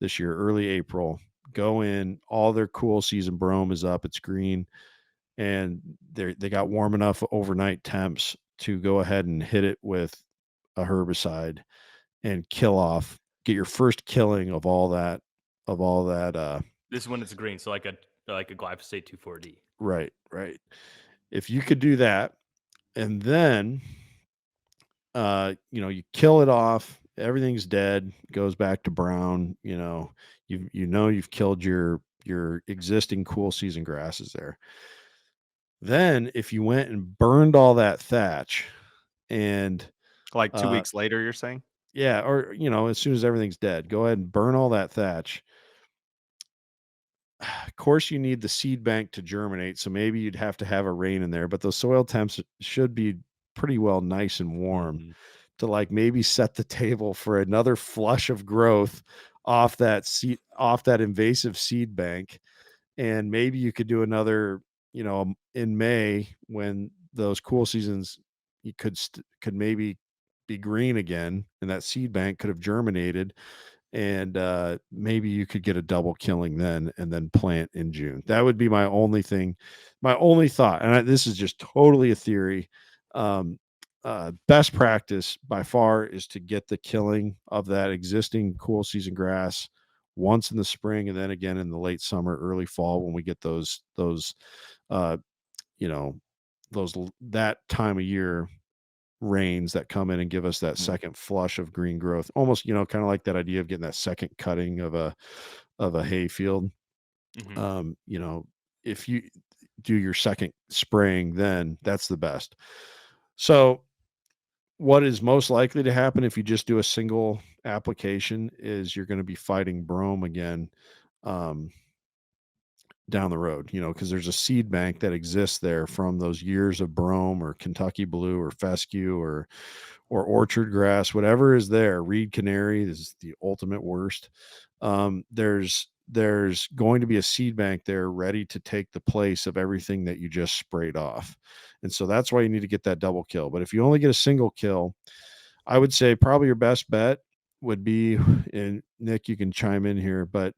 this year, early April, go in, all their cool season brome is up, it's green, and they got warm enough overnight temps to go ahead and hit it with a herbicide and get your first killing of all that. This is when it's green, so like a glyphosate 2,4-D. Right. If you could do that, and then you kill it off, everything's dead, goes back to brown, you've killed your existing cool season grasses there. Then if you went and burned all that thatch, and Like 2 uh weeks later, you're saying? yeah, or as soon as everything's dead, go ahead and burn all that thatch. Of course, you need the seed bank to germinate, so maybe you'd have to have a rain in there, but those soil temps should be pretty well nice and warm Mhm. to, like, maybe set the table for another flush of growth off that invasive seed bank. And maybe you could do another, in May, when those cool seasons, you could maybe be green again, and that seed bank could have germinated, and maybe you could get a double killing then, and then plant in June. That would be my only thought. And this is just totally a theory. um Best practice by far is to get the killing of that existing cool season grass once in the spring, and then again in the late summer, early fall, when we get uh you know that time of year rains that come in and give us that Mhm. second flush of green growth, almost, kind of like that idea of getting that second cutting of a hay field. Hmm. um you know if you do your second spraying, then that's the best. So what is most likely to happen if you just do a single application is you're going to be fighting brome again, um down the road, because there's a seed bank that exists there from those years of brome or Kentucky blue or fescue or orchard grass, whatever is there. Reed canary is the ultimate worst. There's going to be a seed bank there ready to take the place of everything that you just sprayed off. And so that's why you need to get that double kill. But if you only get a single kill, I would say probably your best bet would be, and Nick, you can chime in here, but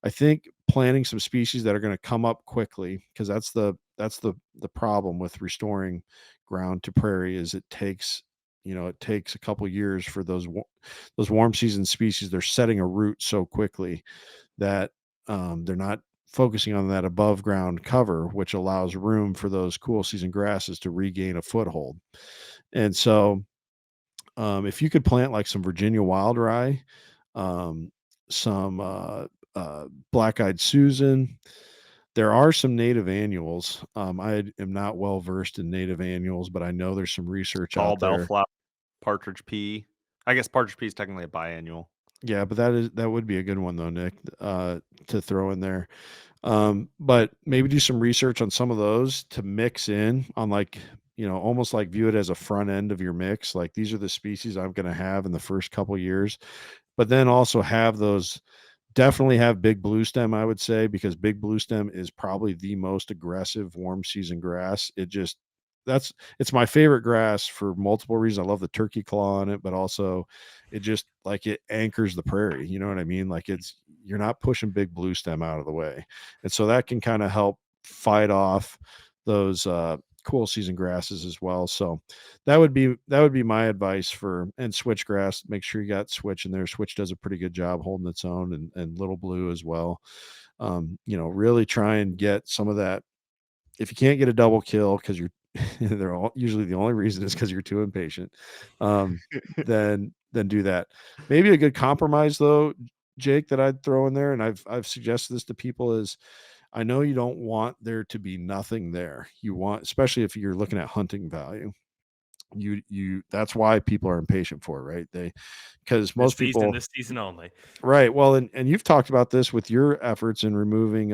I think planting some species that are going to come up quickly, because that's the problem with restoring ground to prairie, is it takes a couple years for those warm season species. They're setting a root so quickly that they're not focusing on that above ground cover, which allows room for those cool season grasses to regain a foothold. And so if you could plant like some Virginia wild rye, some black-eyed Susan. There are some native annuals. I am not well versed in native annuals, but I know there's some research Tall out there. bellflower, partridge pea. I guess partridge pea is technically a biannual. Yeah, but that would be a good one though, Nick, to throw in there. But maybe do some research on some of those to mix in on, like, almost like view it as a front end of your mix. Like, these are the species I'm going to have in the first couple years, but then also have those. Definitely have big blue stem, I would say, because big blue stem is probably the most aggressive warm season grass. It's my favorite grass for multiple reasons. I love the turkey claw on it, but also it just, like, it anchors the prairie. You know what I mean? Like, you're not pushing big blue stem out of the way. And so that can kind of help fight off those cool season grasses as well. So that would be my advice and switchgrass. Make sure you got switch in there. Switch does a pretty good job holding its own, and little blue as well. Really try and get some of that. If you can't get a double kill because you're they're all usually the only reason is because you're too impatient. Um, then do that. Maybe a good compromise though, Jake, that I'd throw in there, and I've suggested this to people is I know you don't want there to be nothing there. You want, especially if you're looking at hunting value. You that's why people are impatient for it, right? Because most people, This season only. right. Well, and you've talked about this with your efforts in removing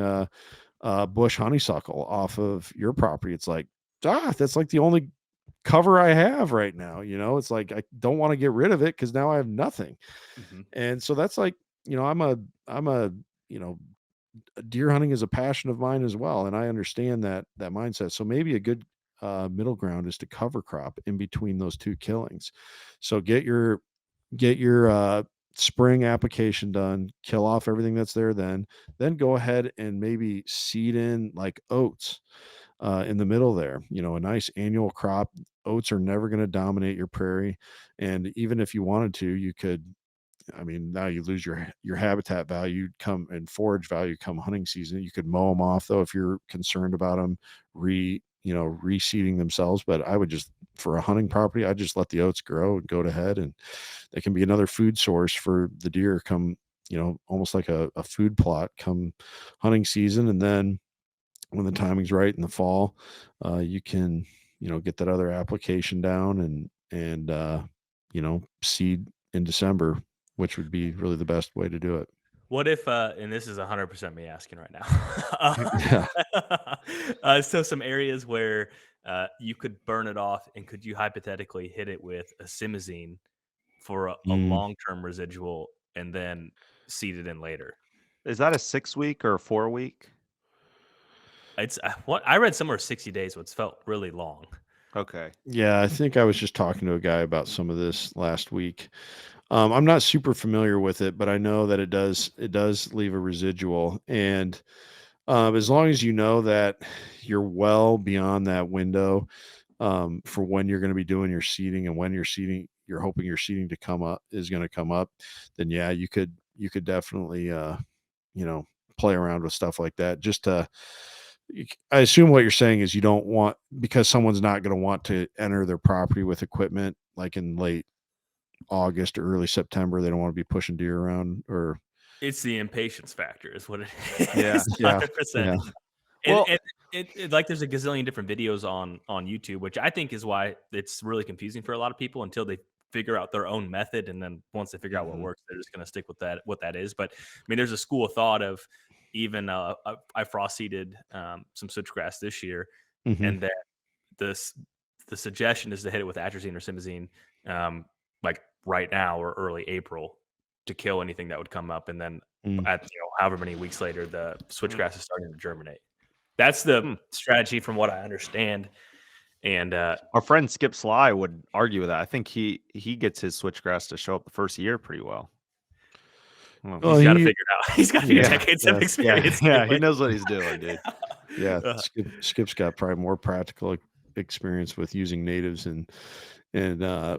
bush honeysuckle off of your property. It's like, that's like the only cover I have right now. It's like I don't want to get rid of it because now I have nothing. Mm-hmm. And so that's like, I'm a you know deer hunting is a passion of mine as well, and I understand that mindset. So maybe a good middle ground is to cover crop in between those two killings. So get your spring application done, kill off everything that's there, then go ahead and maybe seed in like oats in the middle there. A nice annual crop. Oats are never going to dominate your prairie, and even if you wanted to, you could. I mean, now you lose your habitat value come and forage value come hunting season. You could mow them off though if you're concerned about them reseeding themselves. But I would just, for a hunting property, I just let the oats grow and go to head, and they can be another food source for the deer come almost like a food plot come hunting season. And then when the timing's right in the fall, you can get that other application down and seed in December, which would be really the best way to do it. What if, and this is 100% me asking right now. Yeah. So some areas where you could burn it off, and could you hypothetically hit it with a simazine for a Mm. long-term residual and then seed it in later? Is that a 6-week or a 4-week? It's what I read somewhere 60 days, which felt really long. Okay. Yeah, I think I was just talking to a guy about some of this last week. I'm not super familiar with it, but I know that it does leave a residual. And as long as you know that you're well beyond that window for when you're going to be doing your seeding, and when you're hoping your seeding to come up is going to come up, then yeah, you could definitely you know play around with stuff like that. I assume what you're saying is you don't want, because someone's not going to want to enter their property with equipment like in late August or early September. They don't want to be pushing deer around or It's the impatience factor is what it Yeah. is, yeah, 100%. yeah. And Well, like, there's a gazillion different videos on YouTube, which I think is why it's really confusing for a lot of people until they figure out their own method, and then once they figure out what mhm. works, they're just gonna stick with what that is. But, I mean, there's a school of thought of even, I frost seeded, some switchgrass this year, Hmm. and that this the suggestion is to hit it with atrazine or simazine, um, like, right now or early April to kill anything that would come up, and then Mm. at, however many weeks later, the Mm. switchgrass is starting to germinate. That's the Hmm. strategy from what I understand, and, Our friend Skip Sly would argue with that. I think he gets his switchgrass to show up the first year pretty well. Well, Well, he's gotta he figure it out. He's got a few yeah, decades of yeah, yeah, experience yeah, he anyway. knows what he's doing, dude. yeah. Uh, Skip's got probably more practical experience with using natives and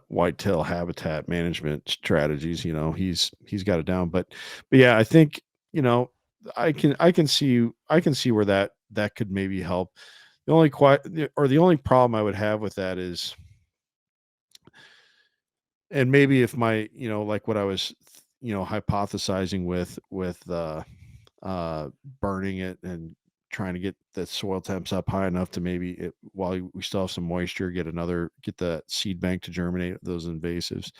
whitetail habitat management strategies. He's got it down. But yeah, I think I can see where that could maybe help. The only problem I would have with that is, and maybe if my like what I was hypothesizing with burning it and trying to get the soil temps up high enough to maybe while we still have some moisture, get the seed bank to germinate those invasives.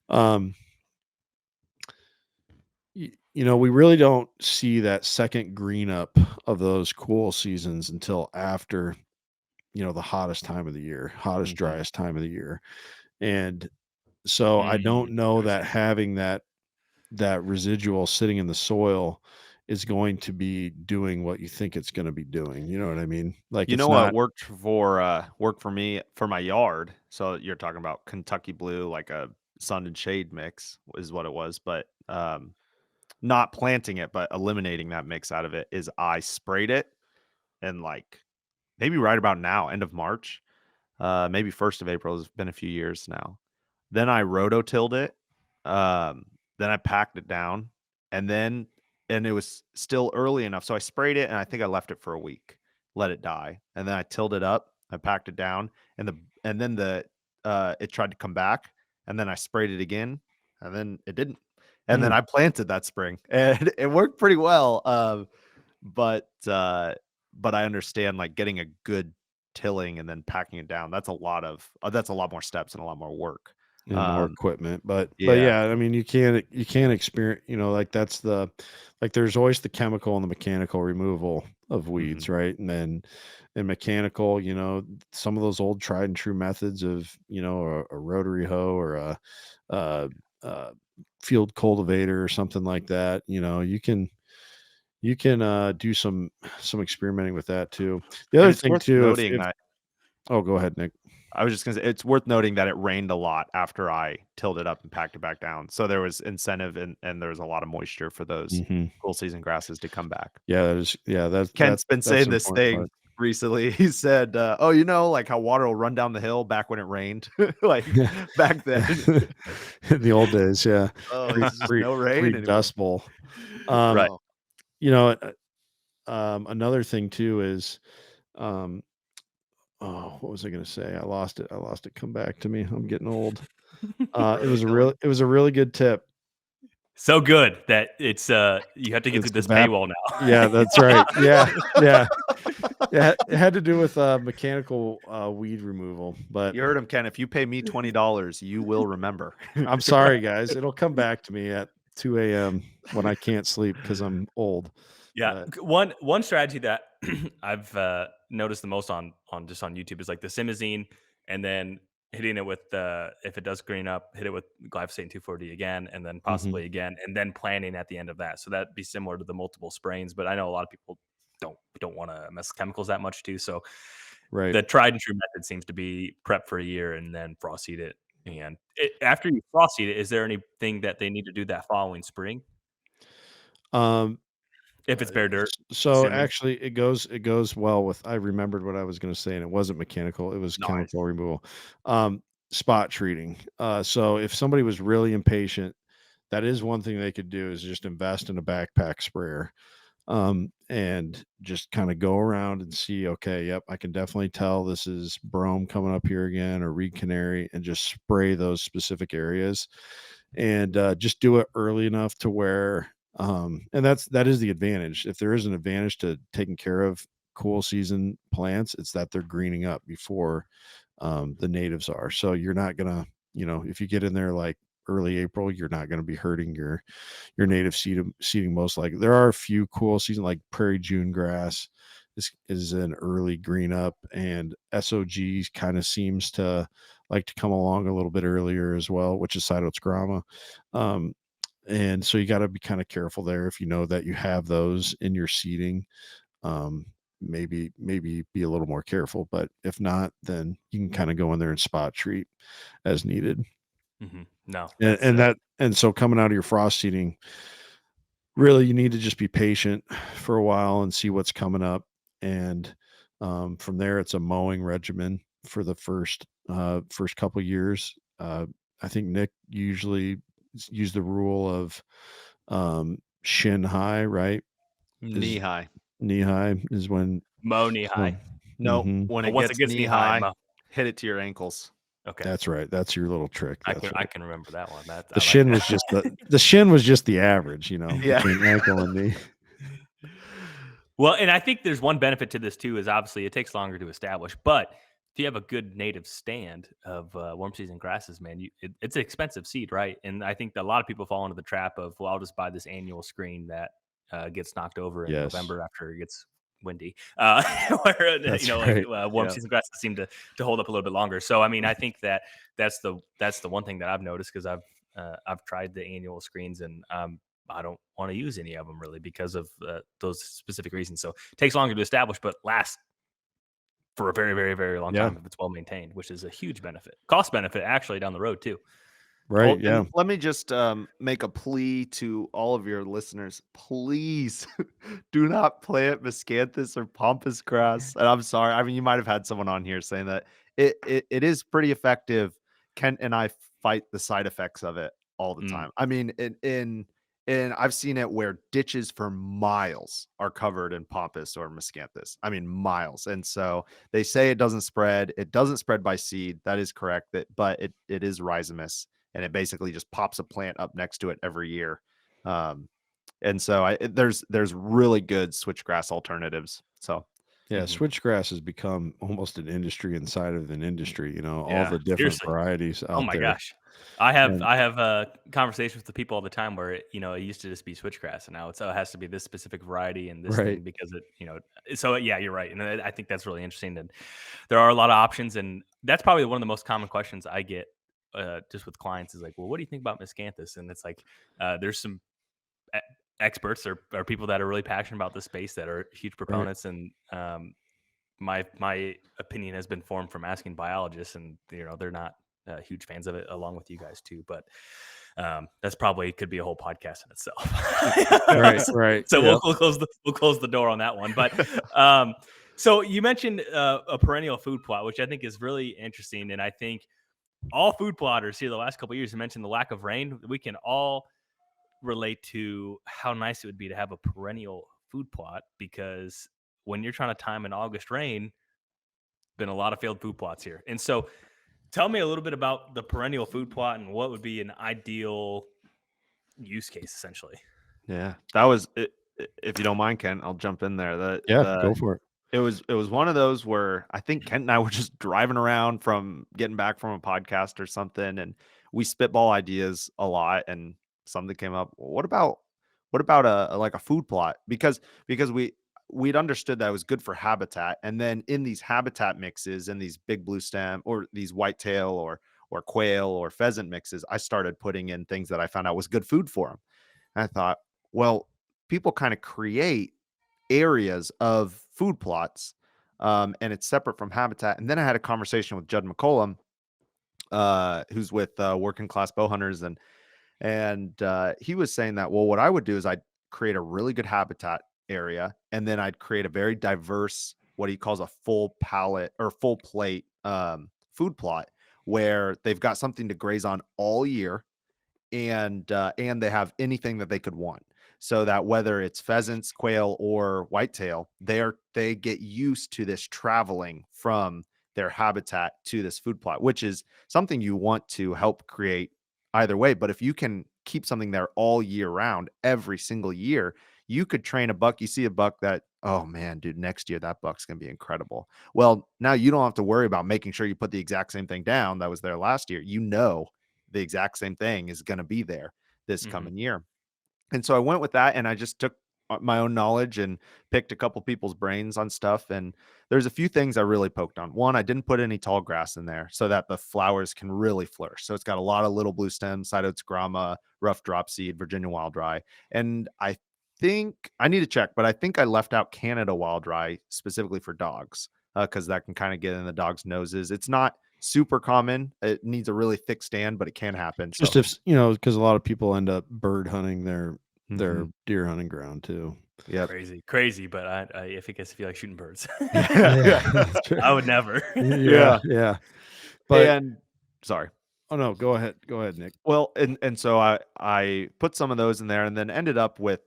um we really don't see that second green up of those cool seasons until after the hottest time of the year, hottest Mhm. driest time of the year. And so I don't know that Interesting. having that residual sitting in the soil is going to be doing what you think it's going to be doing. You know what I mean? Like You it's know what not. worked for me for my yard? So you're talking about Kentucky blue, like a sun and shade mix is what it was, but not planting it, but eliminating that mix out of it is I sprayed it and like maybe right about now, end of March, maybe 1st of April. It's been a few years now. Then I rototilled it. Then I packed it down, and then and it was still early enough. So I sprayed it, and I think I left it for a week, let it die, and then I tilled it up. I packed it down, and then it tried to come back, and then I sprayed it again, and then it didn't. And then Mm. I planted that spring, and it worked pretty well. But I understand, like, getting a good tilling and then packing it down. That's a lot more steps and a lot more work. And more Um, equipment, but yeah. yeah, I mean, you can't experience, like that's like there's always the chemical and the mechanical removal of Mhm. weeds, right? And then in mechanical, some of those old tried and true methods of, a rotary hoe or a, a field cultivator or something like that, you can do some experimenting with that too. The And other it's thing worth too, noting if that oh, go ahead, Nick. I was just gonna say, it's worth noting that it rained a lot after I tilled it up and packed it back down. So there was incentive, and there was a lot of moisture for those Hmm. cool season grasses to come back. Yeah, that is, yeah, Kent's been that's saying an this important thing part. recently. He said, "Oh, like how water will run down the hill back when it rained, like Yeah. back then." In the old days, yeah. Oh, Pre it's just pre no rain anymore. pre-Dust Bowl. Um, Right. Oh, you know, another thing too is, um what was I gonna say? I lost it. Come back to me. I'm getting old. early tilling. It was a really good tip. So good that it's you have to get It's through this evap paywall now. Yeah, that's right. Yeah, yeah. It had to do with, mechanical, weed removal, but You heard him, Ken. If you pay me $20, you will remember. I'm sorry, guys. It'll come back to me at 2 AM when I can't sleep because 'cause I'm old, Yeah, but one strategy that I've noticed the most on YouTube is like the simazine, and then hitting it with if it does green up, hit it with glyphosate and 2,4-D again, and then mhm, possibly again, and then planting at the end of that. So that'd be similar to the multiple sprayings, but I know a lot of people don't want to mess with chemicals that much too. So right. the tried and true method seems to be prep for a year and then frost seed it. And after you frost seed it, is there anything that they need to do that following spring Um if it's bare dirt? So Assuming actually it goes well with, I remembered what I was gonna say, and it wasn't mechanical, it was chemical nice. removal. Spot treating. So if somebody was really impatient, that is one thing they could do, is just invest in a backpack sprayer. And just kind of go around and see, okay, yep, I can definitely tell this is brome coming up here again, or reed canary, and just spray those specific areas, and just do it early enough to where, and that is the advantage. If there is an advantage to taking care of cool season plants, it's that they're greening up before, the natives are. So you're not gonna, if you get in there like early April, you're not going to be hurting your native seeding. Most likely, there are a few cool season, like Prairie June grass is an early green up, and SOG kind of seems to like to come along a little bit earlier as well, which is Cytoxgrama. Um, and so you got to be kind of careful there if you know that you have those in your seeding. Um, maybe be a little more careful, but if not, then you can kind of go in there and spot treat as needed. No, And so coming out of your frost seeding, really you need to just be patient for a while and see what's coming up. And from there, it's a mowing regimen for the first couple years. I think Nick usually use the rule of, shin high, right? Knee Is high. knee high is when. mow knee So, high. No, hmm when But it once it gets gets knee knee high, high, mow. hit it to your ankles. Okay, that's right. That's your little trick. I That's can I right. can remember that one. That The I like shin was that. just the shin was just the average, Yeah. between ankle and knee. Well, and I think there's one benefit to this too is obviously it takes longer to establish, but if you have a good native stand of warm season grasses, man, it's an expensive seed, right? And I think that a lot of people fall into the trap of, well, I'll just buy this annual screen that gets knocked over in Yes, November after it gets windy, where that's like right. warm Yeah. season grasses seem to hold up a little bit longer. So I mean, I think that that's the one thing that I've noticed because I've tried the annual screens and I don't want to use any of them really because of those specific reasons. So it takes longer to establish, but lasts for a very, very, very long Yeah, time if it's well maintained, which is a huge benefit. Cost benefit actually down the road too. right. Well, Yeah. and let me just make a plea to all of your listeners. Please do not plant miscanthus or pampas grass. And I'm sorry. I mean, you might have had someone on here saying that it is pretty effective. Kent and I fight the side effects of it all the Mm, time. I mean, in And I've seen it where ditches for miles are covered in pampas or miscanthus. I mean, miles. And so they say it doesn't spread. It doesn't spread by seed. That is correct. But it is rhizomous, and it basically just pops a plant up next to it every year. Um, and so there's really good switchgrass alternatives. So Yeah, mhm. switchgrass has become almost an industry inside of an industry, all Yeah, the different seriously. varieties Oh out my there. gosh. I have And I have conversations with the people all the time where it used to just be switchgrass, and now it has to be this specific variety and this right. thing because so yeah, you're right, and I think that's really interesting that there are a lot of options, and that's probably one of the most common questions I get just with clients is like, well, what do you think about miscanthus? And it's like there's some e- experts or people that are really passionate about this space that are huge Right. proponents, and my opinion has been formed from asking biologists, and they're not huge fans of it, along with you guys too. But that's probably could be a whole podcast in itself. Right. Right. So Yeah. we'll close the door on that one. But so you mentioned a perennial food plot, which I think is really interesting, and I think all food plotters here the last couple of years, you mentioned the lack of rain. We can all relate to how nice it would be to have a perennial food plot because when you're trying to time an August rain, been a lot of failed food plots here. And so tell me a little bit about the perennial food plot and what would be an ideal use case essentially. Yeah, that was it. If you don't mind, Ken, I'll jump in there. Yeah. Go for it. It was one of those where I think Kent and I were just driving around from getting back from a podcast or something, and we spitball ideas a lot, and something came up. What about like a food plot? Because we'd understood that it was good for habitat, and then in these habitat mixes and these big blue stem or these whitetail or quail or pheasant mixes, I started putting in things that I found out was good food for them. And I thought, well, people kind of create areas of food plots, and it's separate from habitat. And then I had a conversation with Judd McCollum, who's with Working Class Bow Hunters, and he was saying that, well, what I would do is I'd create a really good habitat area, and then I'd create a very diverse, what he calls a full pallet or full plate food plot, where they've got something to graze on all year, and they have anything that they could want. So that whether it's pheasants, quail, or whitetail, they get used to this traveling from their habitat to this food plot, which is something you want to help create either way. But if you can keep something there all year round, every single year, you could train a buck. You see a buck that, oh man, dude, next year that buck's gonna be incredible. Well, now you don't have to worry about making sure you put the exact same thing down that was there last year. The exact same thing is going to be there this Hmm. coming year. And so I went with that, and I just took my own knowledge and picked a couple people's brains on stuff. And there's a few things I really poked on. One, I didn't put any tall grass in there so that the flowers can really flourish. So it's got a lot of little blue stems, Cytodes grama, rough drop seed, Virginia wild rye. And I think I need to check, but I think I left out Canada wild rye specifically for dogs, because that can kind of get in the dogs' noses. It's not super common. It needs a really thick stand, but it can happen. Just So, if, because a lot of people end up bird hunting their mhm. deer hunting ground too. Yep. Crazy, but I think I feel like shooting birds. Yeah, Yeah. yeah, That's right. I would never. Yeah. yeah. Yeah. But And sorry. oh no, go ahead. Go ahead, Nick. Well, and so I put some of those in there, and then ended up with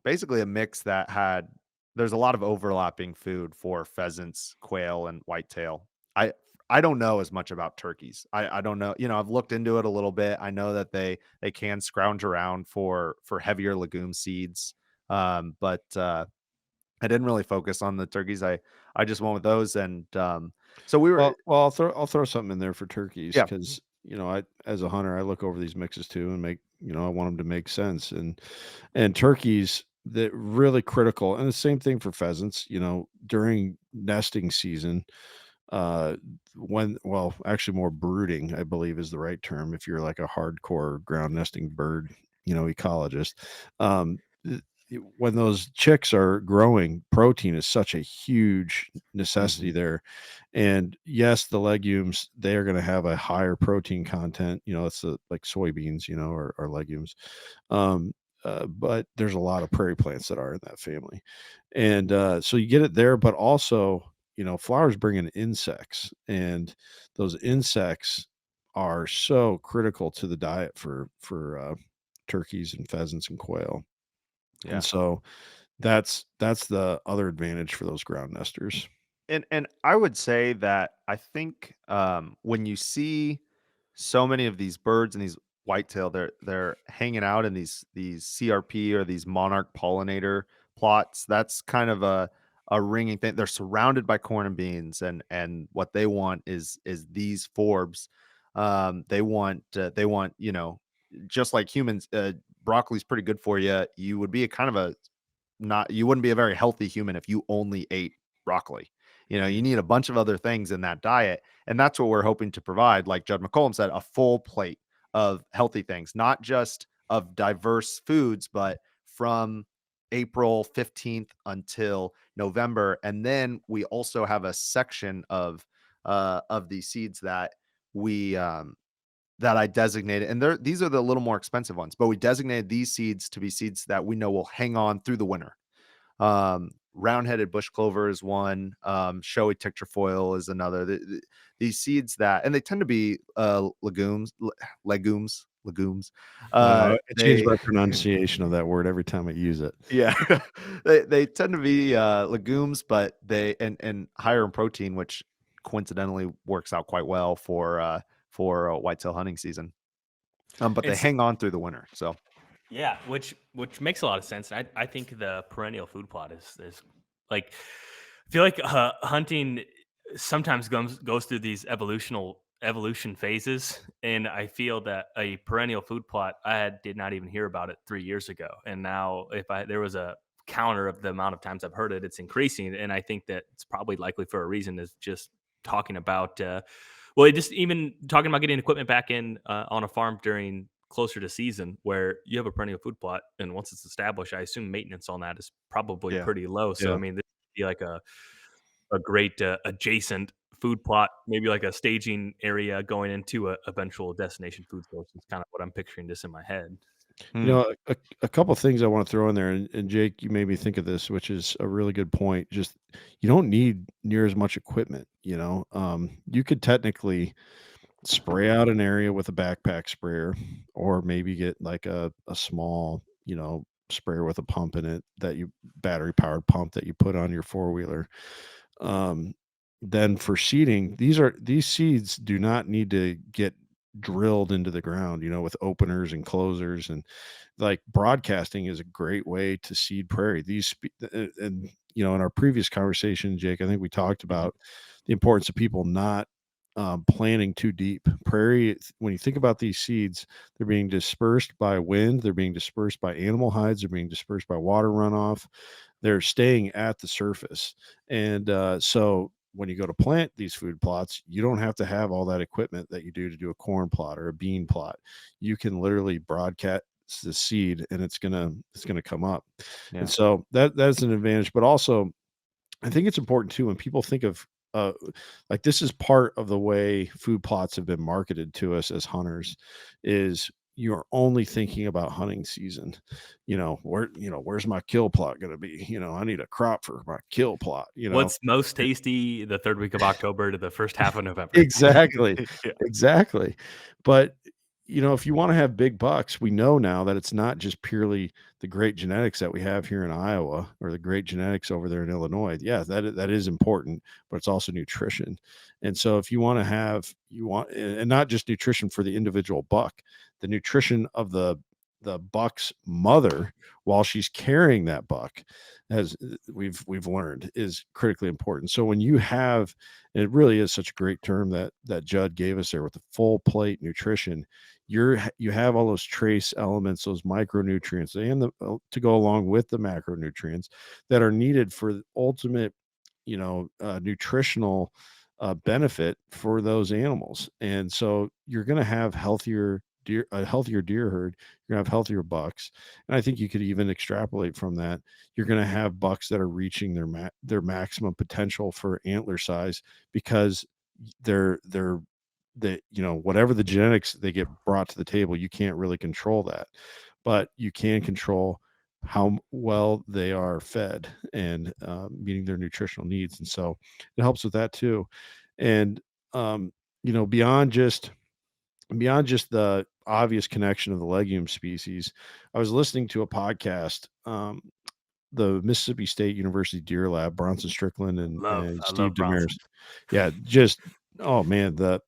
basically a mix that had there's a lot of overlapping food for pheasants, quail, and whitetail. I I don't know as much about turkeys. I don't know. I've looked into it a little bit. I know that they can scrounge around for heavier legume seeds. But I didn't really focus on the turkeys. I just went with those, and so we were Well, I'll throw something in there for turkeys yeah. because I as a hunter I look over these mixes too and make I want them to make sense and turkeys that really critical and the same thing for pheasants. During nesting season, uh, when actually more brooding I believe is the right term if you're like a hardcore ground nesting bird ecologist. Um, when those chicks are growing, protein is such a huge necessity Mhm. there. And yes, the legumes, they are going to have a higher protein content. It's like soybeans, or legumes. Um, but there's a lot of prairie plants that are in that family. And so you get it there, but also, flowers bring in insects, and those insects are so critical to the diet for turkeys and pheasants and quail. And Yeah. so that's the other advantage for those ground nesters. And I would say that I think when you see so many of these birds and these whitetail, they're hanging out in these CRP or these monarch pollinator plots. That's kind of a ringing thing. They're surrounded by corn and beans, and what they want is these forbs. They want just like humans. Broccoli's pretty good for you. You would be a kind of a not you wouldn't be a very healthy human if you only ate broccoli. You need a bunch of other things in that diet, and that's what we're hoping to provide. Like Judd McCollum said, a full plate of healthy things, not just of diverse foods, but from April 15th until November. And then we also have a section of these seeds we that I designated, and these are the little more expensive ones, but we designated these seeds to be seeds that we know will hang on through the winter. Round-headed bush clover is one. Showy foil is another. These seeds that, and they tend to be legumes. I change They my pronunciation of that word every time I use it. yeah, they tend to be legumes, but and higher in protein, which coincidentally works out quite well for whitetail hunting season. But they And hang on through the winter. So yeah, which makes a lot of sense. I think the perennial food plot is like I feel like hunting sometimes goes through these evolution phases, and I feel that a perennial food plot did not even hear about it 3 years ago, and now if there was a counter of the amount of times I've heard it, it's increasing, and I think that it's probably likely for a reason. Is just talking about well, just even talking about getting equipment back in on a farm during closer to season where you have a perennial food plot, and once it's established, I assume maintenance on that is probably yeah, pretty low. So I Yeah. mean, this would be like a great adjacent food plot, maybe like a staging area going into a eventual destination food source. Is kind of what I'm picturing this in my head. You Hmm, know, a couple things I want to throw in there, and Jake, you made me think of this, which is a really good point. Just you don't need near as much equipment. You could technically spray out an area with a backpack sprayer, or maybe get like a small, sprayer with a pump in it that you battery powered pump that you put on your four wheeler. Um, then for seeding, these seeds do not need to get drilled into the ground, with openers and closers, and like broadcasting is a great way to seed prairie. And in our previous conversation, Jake, I think we talked mhm, about the importance of people not planting too deep. Prairie, when you think about these seeds, they're being dispersed by wind, they're being dispersed by animal hides, they're being dispersed by water runoff. They're staying at the surface. And so when you go to plant these food plots, you don't have to have all that equipment that you do to do a corn plot or a bean plot. You can literally broadcast the seed and it's gonna come up. And yeah, so that's an advantage. But also I think it's important too when people think of uh like this is part of the way food plots have been marketed to us as hunters is you're only thinking about hunting season. Where's my kill plot going to be? I need a crop for my kill plot. What's most tasty the third week of October to the first half of November? Exactly, yeah, exactly. But, if you wanna have big bucks, we know now that it's not just purely the great genetics that we have here in Iowa or the great genetics over there in Illinois. Yeah, that is important, but it's also nutrition. And so if you wanna have you want and not just nutrition for the individual buck, the nutrition of the buck's mother while she's carrying that buck, as we've learned, is critically important. So when you have and it really is such a great term that Judd gave us there with the full plate nutrition. You have all those trace elements, those micronutrients, and to go along with the macronutrients that are needed for the ultimate, nutritional benefit for those animals. And so you're going to have a healthier deer herd. You're going to have healthier bucks, and I think you could even extrapolate from that. You're going to have bucks that are reaching their maximum potential for antler size because they're whatever the genetics they get brought to the table, you can't really control that, but you can control how well they are fed and meeting their nutritional needs. And so it helps with that too. And beyond just beyond just the obvious connection of the legume species, I was listening to a podcast, the Mississippi State University Deer Lab, Bronson Strickland and I Steve love Bronson. Damaris. Yeah, just oh man, the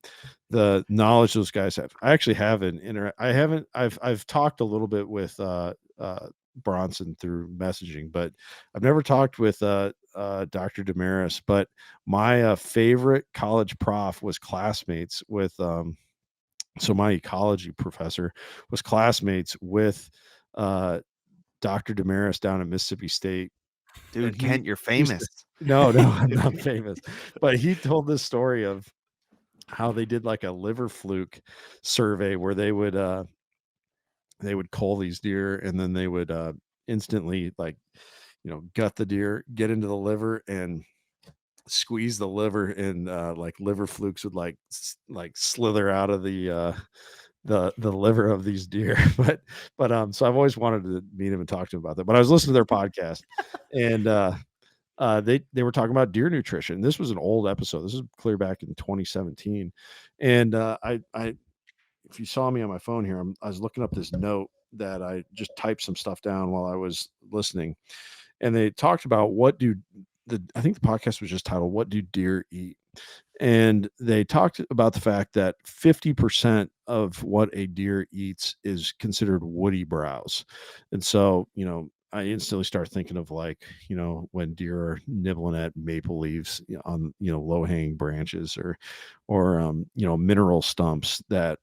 knowledge those guys have. I actually have I haven't I've talked a little bit with Bronson through messaging, but I've never talked with Dr. Damaris. But my favorite college prof was classmates with so my ecology professor was classmates with uh Dr. Damaris down at Mississippi State. And Dude, Kent, you're he used to, famous. no, no, I'm not famous, but he told this story of how they did like a liver fluke survey where they would cull these deer, and then they would instantly, like, gut the deer, get into the liver and squeeze the liver, and like liver flukes would like slither out of the liver of these deer. But so I've always wanted to meet him and talk to him about that. But I was listening to their podcast, and they were talking about deer nutrition. This was an old episode. This is clear back in 2017. And I if you saw me on my phone here, I was looking up this note that I just typed some stuff down while I was listening. And they talked about I think the podcast was just titled "What Do Deer Eat?" And they talked about the fact that 50% of what a deer eats is considered woody browse. And so, I instantly start thinking of, like, when deer are nibbling at maple leaves, on, low hanging branches, or mineral stumps. That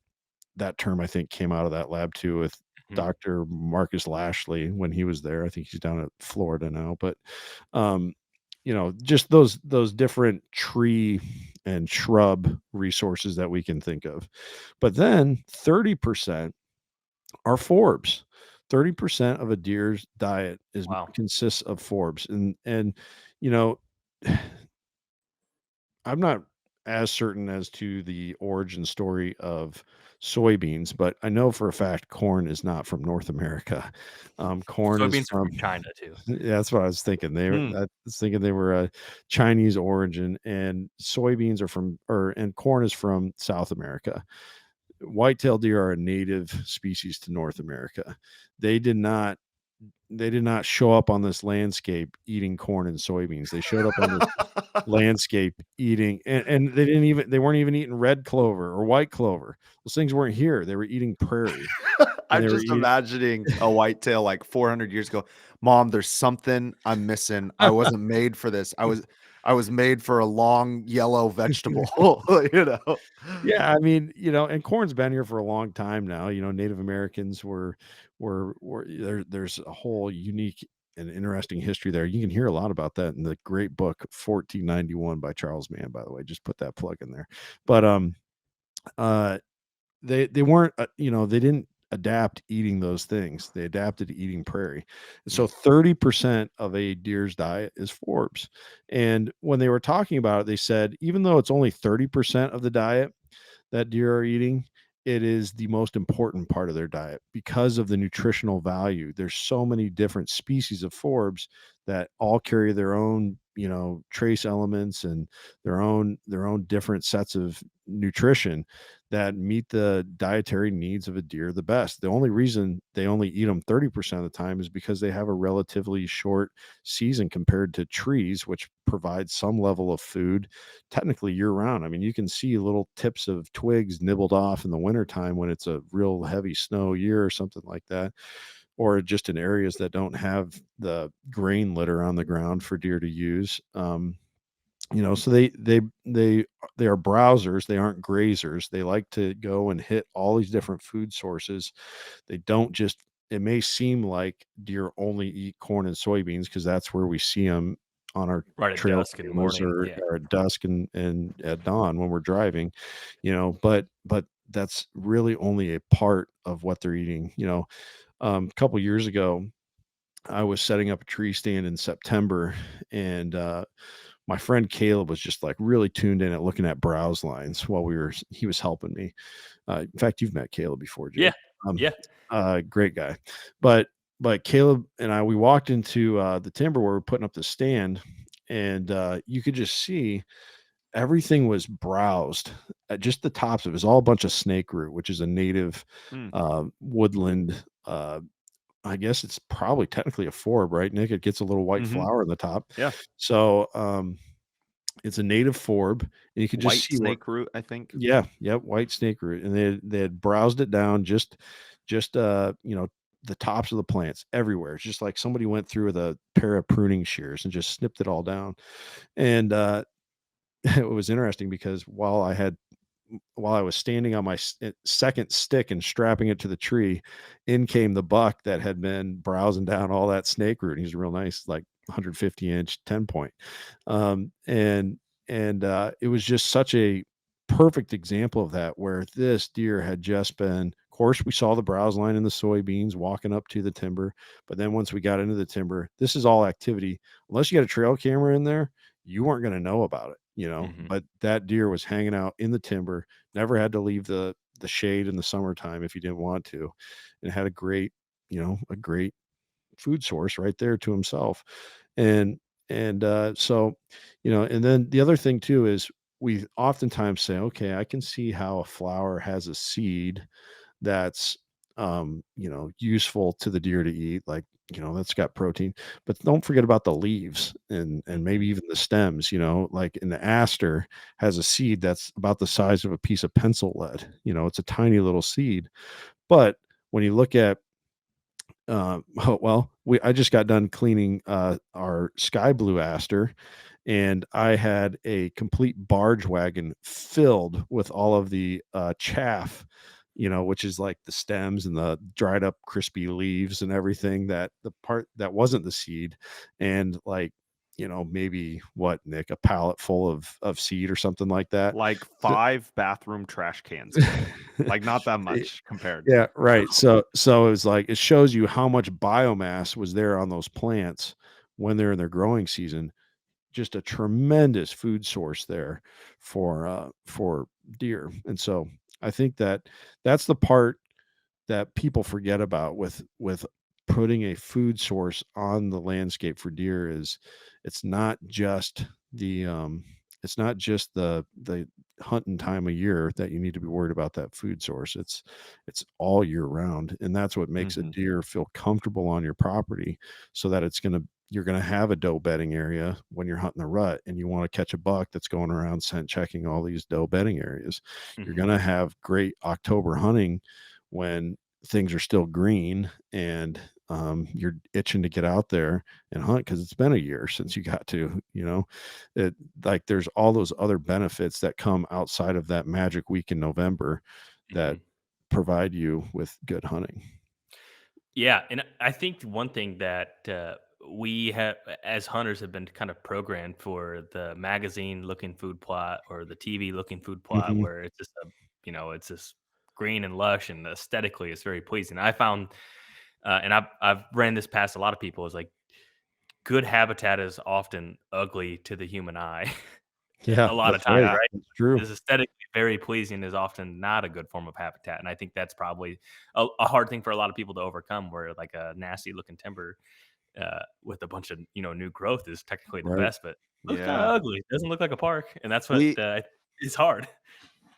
term, I think, came out of that lab too, with Mhm. Dr. Marcus Lashley when he was there. I think he's down at Florida now. But um, just those different tree and shrub resources that we can think of. But then 30% are forbs. 30% of a deer's diet is Wow. consists of forbs. And you know, I'm not as certain as to the origin story of soybeans, but I know for a fact corn is not from North America. Corn is Soybeans are from from China too. yeah, that's what I was thinking. Hmm. I was thinking they were a Chinese origin, and soybeans are and corn is from South America. White-tailed deer are a native species to North America. They did not they did not show up on this landscape eating corn and soybeans. They showed up on this landscape eating, and they weren't even eating red clover or white clover. Those things weren't here. They were eating prairie, and I'm they were just eating imagining a whitetail like 400 years ago. Mom, there's something I'm missing. I wasn't made for this. I was made for a long yellow vegetable, you know. yeah, I mean, and corn's been here for a long time now. Native Americans were there's a whole unique and interesting history there. You can hear a lot about that in the great book 1491 by Charles Mann, by the way. Just put that plug in there. But uh they weren't they didn't adapt eating those things. They adapted to eating prairie. And Mm. so 30% of a deer's diet is forbs. And when they were talking about it, they said even though it's only 30% of the diet that deer are eating, it is the most important part of their diet because of the nutritional value. There's so many different species of forbs that all carry their own, trace elements and their own different sets of nutrition that meet the dietary needs of a deer the best. The only reason they only eat them 30% of the time is because they have a relatively short season compared to trees, which provide some level of food technically year round. I mean, you can see little tips of twigs nibbled off in the wintertime when it's a real heavy snow year or something like that, or just in areas that don't have the grain litter on the ground for deer to use. So they are browsers. They aren't grazers. They like to go and hit all these different food sources. They don't just It may seem like deer only eat corn and soybeans because that's where we see them on our Right at trail dusk in the cameras, morning. or, Yeah. or at dusk and at dawn when we're driving, but that's really only a part of what they're eating. A couple years ago, I was setting up a tree stand in September, and my friend Caleb was just like really tuned in at looking at browse lines while he was helping me. In fact, you've met Caleb before, Yeah. Jake. Um, Yeah. Great guy. But Caleb and we walked into the timber where we're putting up the stand, and you could just see everything was browsed. Just the tops of it was all a bunch of snake root, which is a native Mm, woodland. I guess it's probably technically a forb, right, Nick? It gets a little white mhm. flower in the top. Yeah. So it's a native forb, and you could just White see where. snake root, I think. Yeah, yep, white snake root, and they had browsed it down just the tops of the plants everywhere. It's just like somebody went through with a pair of pruning shears and just snipped it all down. And it was interesting because while I was standing on my second stick and strapping it to the tree, in came the buck that had been browsing down all that snake root. He's real nice, like 150-inch 10 point. And it was just such a perfect example of that, where this deer had just been. Of course, we saw the browse line in the soybeans walking up to the timber, but then once we got into the timber, this is all activity. Unless you got a trail camera in there, you weren't going to know about it, Hmm. but that deer was hanging out in the timber, never had to leave the shade in the summertime if you didn't want to, and had a great food source right there to himself. And and uh so and then the other thing too is, we oftentimes say, okay, I can see how a flower has a seed that's useful to the deer to eat, like, that's got protein. But don't forget about the leaves and Hmm. maybe even the stems, like in the aster has a seed that's about the size of a piece of pencil lead. It's a tiny little seed. But when you look at oh, well, I just got done cleaning our sky blue aster, and I had a complete barge wagon filled with all of the chaff, which is like the stems and the dried up crispy leaves and everything, that the part that wasn't the seed. And like, maybe what, Nick, a pallet full of seed or something like that. Like So 5 bathroom trash cans full. Like, not that much compared. Yeah, right. Wow. So it's like, it shows you how much biomass was there on those plants when they're in their growing season. Just a tremendous food source there for deer. And so I think that's the part that people forget about with putting a food source on the landscape for deer. Is it's not just the it's not just the hunting time of year that you need to be worried about that food source. It's all year round, and that's what makes a Mhm. deer feel comfortable on your property, so that you're going to have a doe bedding area when you're hunting the rut, and you want to catch a buck that's going around scent checking all these doe bedding areas. You're Hmm. going to have great October hunting when things are still green, and you're itching to get out there and hunt because it's been a year since you got to, it, like, there's all those other benefits that come outside of that magic week in November that Hmm. provide you with good hunting. Yeah, and I think one thing that we have as hunters have been kind of programmed for the magazine looking food plot or the TV looking food plot, Hmm. where it's just it's just green and lush and aesthetically it's very pleasing. I found, and I've ran this past a lot of people, is like good habitat is often ugly to the human eye. Yeah, A lot of that's times, right. Yeah. right? That's true. Is aesthetically very pleasing is often not a good form of habitat, and I think that's probably a hard thing for a lot of people to overcome, where, like, a nasty looking timber, with a bunch of, new growth is technically the Right. best, but looks kinda Yeah. ugly. It doesn't look like a park, and that's what, We is hard.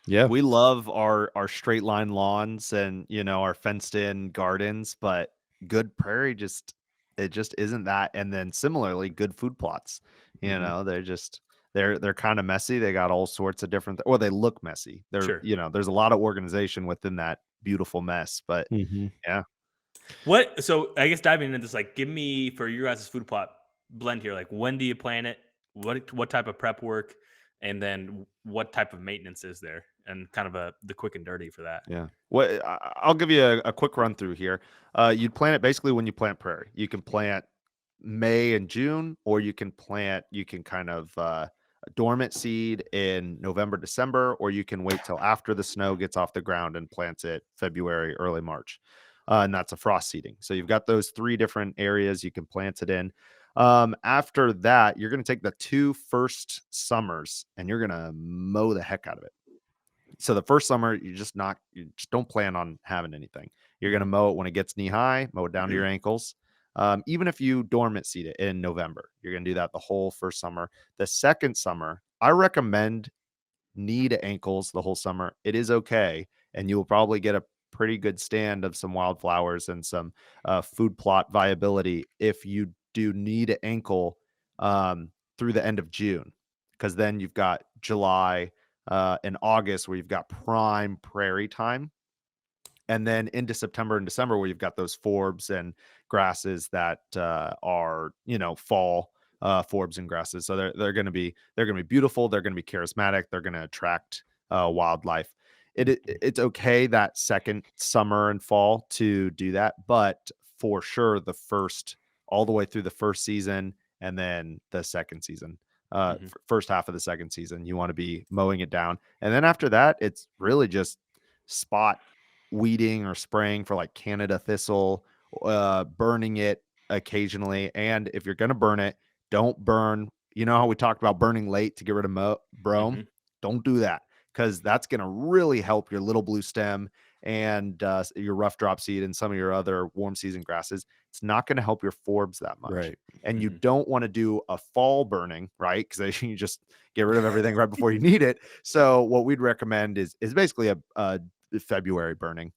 Yeah. we love our straight line lawns and, our fenced in gardens, but good prairie just it just isn't that. And then similarly, good food plots. Hmm. They're kind of messy. They got all sorts of different or they look messy. Sure. There's a lot of organization within that beautiful mess. But Hmm. yeah. So I guess diving into this, like, give me for your guys' food plot blend here, like, when do you plant it? What type of prep work? And then what type of maintenance is there? And kind of the quick and dirty for that. Yeah. Well, I'll give you a quick run through here. You'd plant it basically when you plant prairie. You can plant May and June, or you can kind of dormant seed in November, December, or you can wait till after the snow gets off the ground and plant it February, early March. And that's a frost seeding. So you've got those three different areas you can plant it in. After that, you're going to take the two first summers and you're going to mow the heck out of it. So the first summer, you just don't plan on having anything. You're going to Mhm. mow it when it gets knee high, mow it down to your ankles. Even if you dormant seed it in November, you're going to do that the whole first summer. The second summer, I recommend knee to ankles the whole summer. It is okay, and you will probably get a pretty good stand of some wildflowers and some food plot viability if you do knee to ankle through the end of June, because then you've got July and August where you've got prime prairie time, and then into September and December where you've got those forbs and grasses that are fall forbs and grasses. So they're gonna be beautiful. They're gonna be charismatic. They're gonna attract wildlife. It's okay that second summer and fall to do that, but for sure the first all the way through the first season and then the second season. Mhm. First half of the second season, you want to be mowing it down, and then after that, it's really just spot weeding or spraying for like Canada thistle, burning it occasionally. And if you're going to burn it, don't burn. You know how we talked about burning late to get rid of brome? Mhm. Don't do that, because that's going to really help your little blue stem and your rough drop seed and some of your other warm season grasses. It's not going to help your forbs that much. Right. And you Mhm. don't want to do a fall burning, right? Because you just get rid of everything right before you need it. So what we'd recommend is basically a February burning.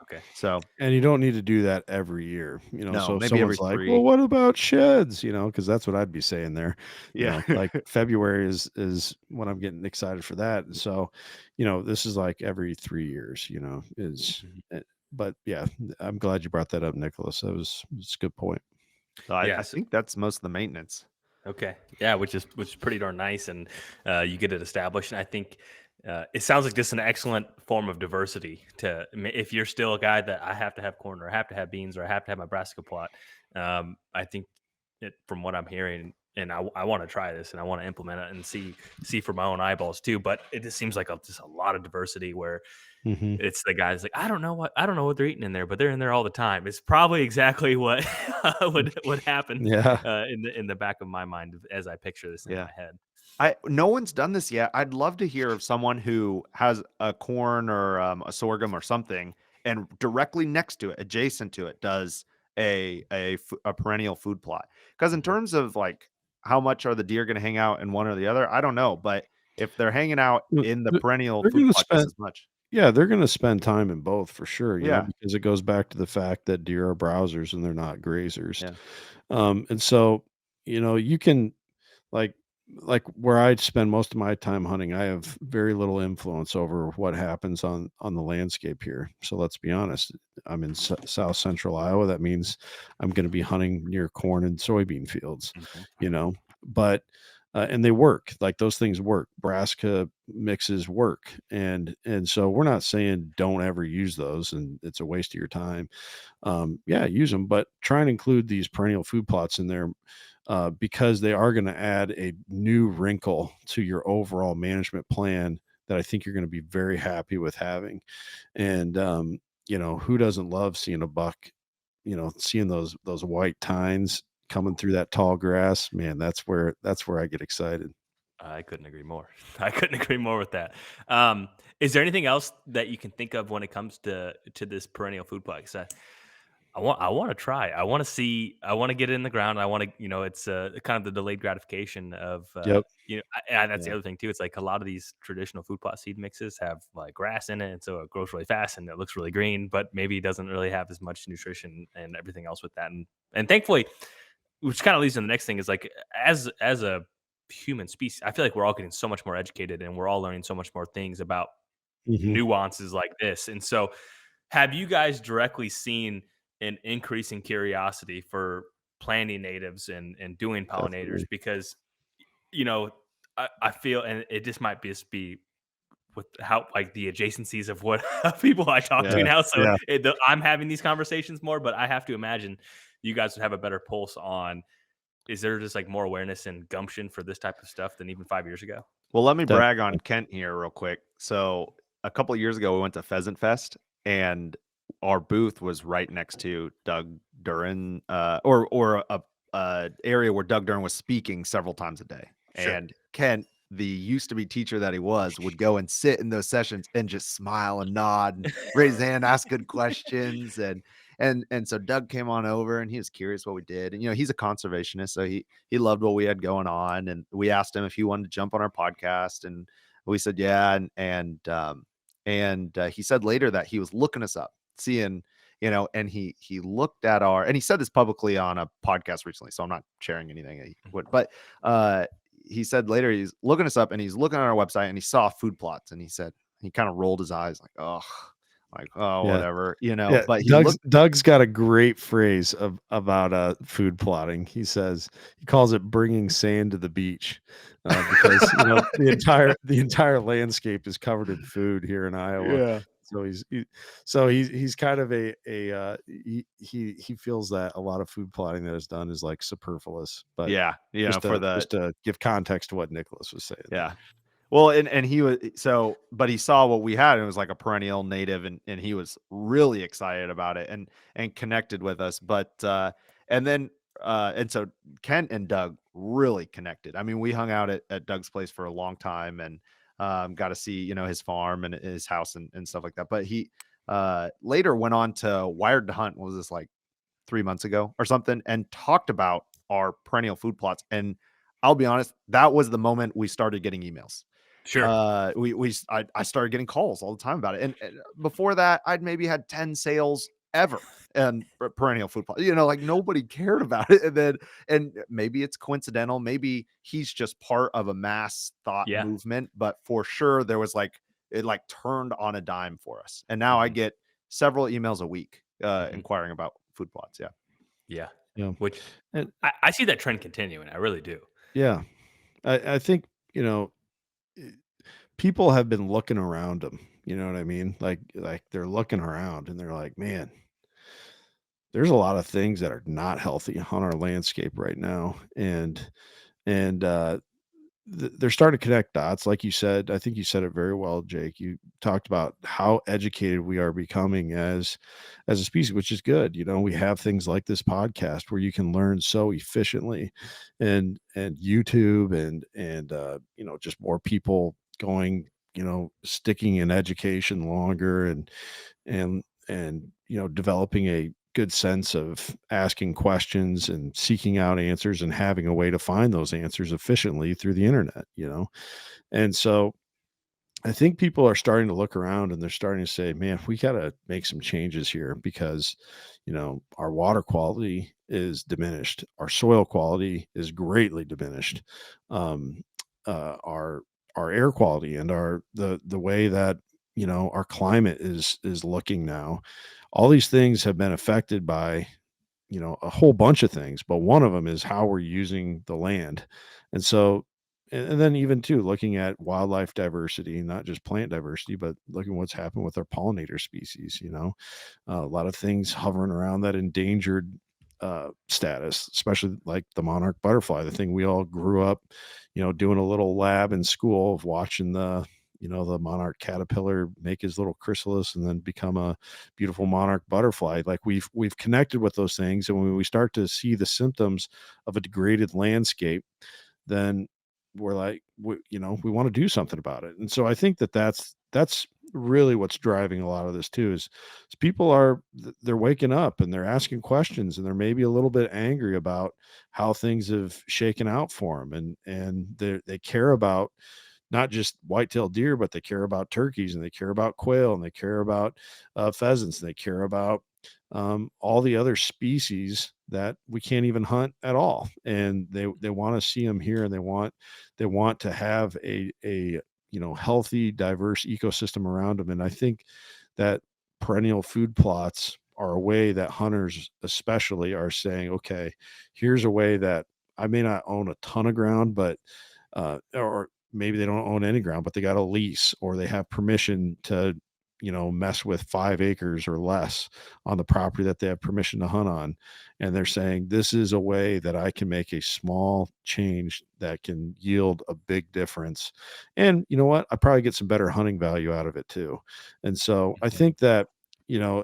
Okay. So And you don't need to do that every year, no, so if maybe every someone's like, "Well, 3. what about sheds?" Because that's what I'd be saying there, Yeah. like, February is when I'm getting excited for that, and so, this is like every 3 years, Mhm. but yeah, I'm glad you brought that up, Nicholas. It's a good point. So I Yes. think that's most of the maintenance. Okay. Yeah, which is pretty darn nice, and you get it established. And I think it sounds like just an excellent form of diversity. If you're still a guy that I have to have corn or I have to have beans or I have to have my brassica plot, I think from what I'm hearing, and I want to try this and I want to implement it and see for my own eyeballs too. But it just seems like just a lot of diversity where Mhm. it's the guys like, I don't know what they're eating in there, but they're in there all the time. It's probably exactly what would happen Yeah. in the back of my mind as I picture this in Yeah. my head. No one's done this yet. I'd love to hear of someone who has a corn or a sorghum or something, and directly next to it, adjacent to it, does a perennial food plot. Because in Mhm. terms of like how much are the deer going to hang out in one or the other, I don't know. But if they're hanging out Look, in the th perennial they're food gonna plot just spend as much, Yeah, they're gonna spend time in both for sure, yeah, because it goes back to the fact that deer are browsers and they're not grazers. yeah, And so, you can like where I spend most of my time hunting, I have very little influence over what happens on the landscape here. So let's be honest, I'm in South Central Iowa. That means I'm going to be hunting near corn and soybean fields, Mhm. you know. But and they work, like those things work. Brassica mixes work, and so we're not saying don't ever use those, and it's a waste of your time. Yeah, use them, but try and include these perennial food plots in there, because they are going to add a new wrinkle to your overall management plan that I think you're going to be very happy with having. And who doesn't love seeing a buck? Seeing those white tines coming through that tall grass, man. That's where I get excited. I couldn't agree more. I couldn't agree more with that. Um, is there anything else that you can think of when it comes to this perennial food plot? 'Cause I want to try. I want to see. I want to get it in the ground. I want to, it's kind of the delayed gratification of, Yep. and that's the yeah. other thing too. It's like a lot of these traditional food plot seed mixes have like grass in it, and so it grows really fast and it looks really green, but maybe it doesn't really have as much nutrition and everything else with that. And thankfully, which kind of leads to the next thing is like as a human species, I feel like we're all getting so much more educated and we're all learning so much more things about Hmm. nuances like this. And so, have you guys directly seen an increase in curiosity for planting natives and doing pollinators? Definitely. Because you know, I feel, and it just might be with how like the adjacencies of what people I talk to Yeah. Yeah. now. So Yeah. I'm having these conversations more, but I have to imagine you guys would have a better pulse on. Is there just like more awareness and gumption for this type of stuff than even 5 years ago? Well, let me brag on Definitely. Kent here real quick. So a couple of years ago, we went to Pheasant Fest, and our booth was right next to Doug Duran, or a area where Doug Duran was speaking several times a day. Sure. And Kent, the used to be teacher that he was, would go and sit in those sessions and just smile and nod and raise his hand, ask good questions, and so Doug came on over and he was curious what we did. And he's a conservationist, so he loved what we had going on. And we asked him if he wanted to jump on our podcast, and we said yeah. And he said later that he was looking us up, seeing, and he looked at and he said this publicly on a podcast recently, so I'm not sharing anything he would, but he said later he's looking us up and he's looking at our website and he saw food plots, and he said he kind of rolled his eyes like, oh, Yeah. whatever, Yeah, but he looked. Doug's got a great phrase about food plotting. He says he calls it bringing sand to the beach, because the entire landscape is covered in food here in Iowa. Yeah. So he's kind of he feels that a lot of food plotting that is done is like superfluous. But Yeah, just for the just to give context to what Nicholas was saying. yeah. Well, and he was but he saw what we had, and it was like a perennial native, and he was really excited about it and connected with us. But and so Kent and Doug really connected. I mean, we hung out at Doug's place for a long time, and got to see his farm and his house and stuff like that. But he later went on to Wired to Hunt. What was this, like 3 months ago or something, and talked about our perennial food plots. And I'll be honest, that was the moment we started getting emails. Sure. I started getting calls all the time about it. And before that, I'd maybe had 10 sales ever and perennial food plot, like nobody cared about it. And maybe it's coincidental. Maybe he's just part of a mass thought movement, but for sure there was it turned on a dime for us. And now I get several emails a week, inquiring about food plots. Yeah. Which I see that trend continuing. I really do. Yeah. I think, people have been looking around them. You know what I mean? Like they're looking around and they're like, man, there's a lot of things that are not healthy on our landscape right now. And they're starting to connect dots. Like you said, I think you said it very well, Jake. You talked about how educated we are becoming as a species, which is good. We have things like this podcast where you can learn so efficiently, and YouTube and just more people going, sticking in education longer, and developing a good sense of asking questions and seeking out answers and having a way to find those answers efficiently through the internet. And so I think people are starting to look around and they're starting to say, man, we got to make some changes here, because our water quality is diminished, our soil quality is greatly diminished, our air quality, and the way that our climate is looking now. All these things have been affected by a whole bunch of things, but one of them is how we're using the land. And so, and then even too, looking at wildlife diversity, not just plant diversity, but looking what's happened with our pollinator species. A lot of things hovering around that endangered status, especially like the monarch butterfly, the thing we all grew up doing a little lab in school of watching the monarch caterpillar make his little chrysalis and then become a beautiful monarch butterfly. Like we've connected with those things, and when we start to see the symptoms of a degraded landscape, then we're like, we want to do something about it. And so I think that's really what's driving a lot of this too, is people they're waking up and they're asking questions, and they're maybe a little bit angry about how things have shaken out for them, and they care about not just white-tailed deer, but they care about turkeys, and they care about quail, and they care about pheasants, and they care about all the other species that we can't even hunt at all. And they want to see them here, and they want to have a healthy, diverse ecosystem around them. And I think that perennial food plots are a way that hunters especially are saying, okay, here's a way that I may not own a ton of ground, but or maybe they don't own any ground, but they got a lease, or they have permission to mess with 5 acres or less on the property that they have permission to hunt on. And they're saying, this is a way that I can make a small change that can yield a big difference. And you know what? I probably get some better hunting value out of it too. And so I think that,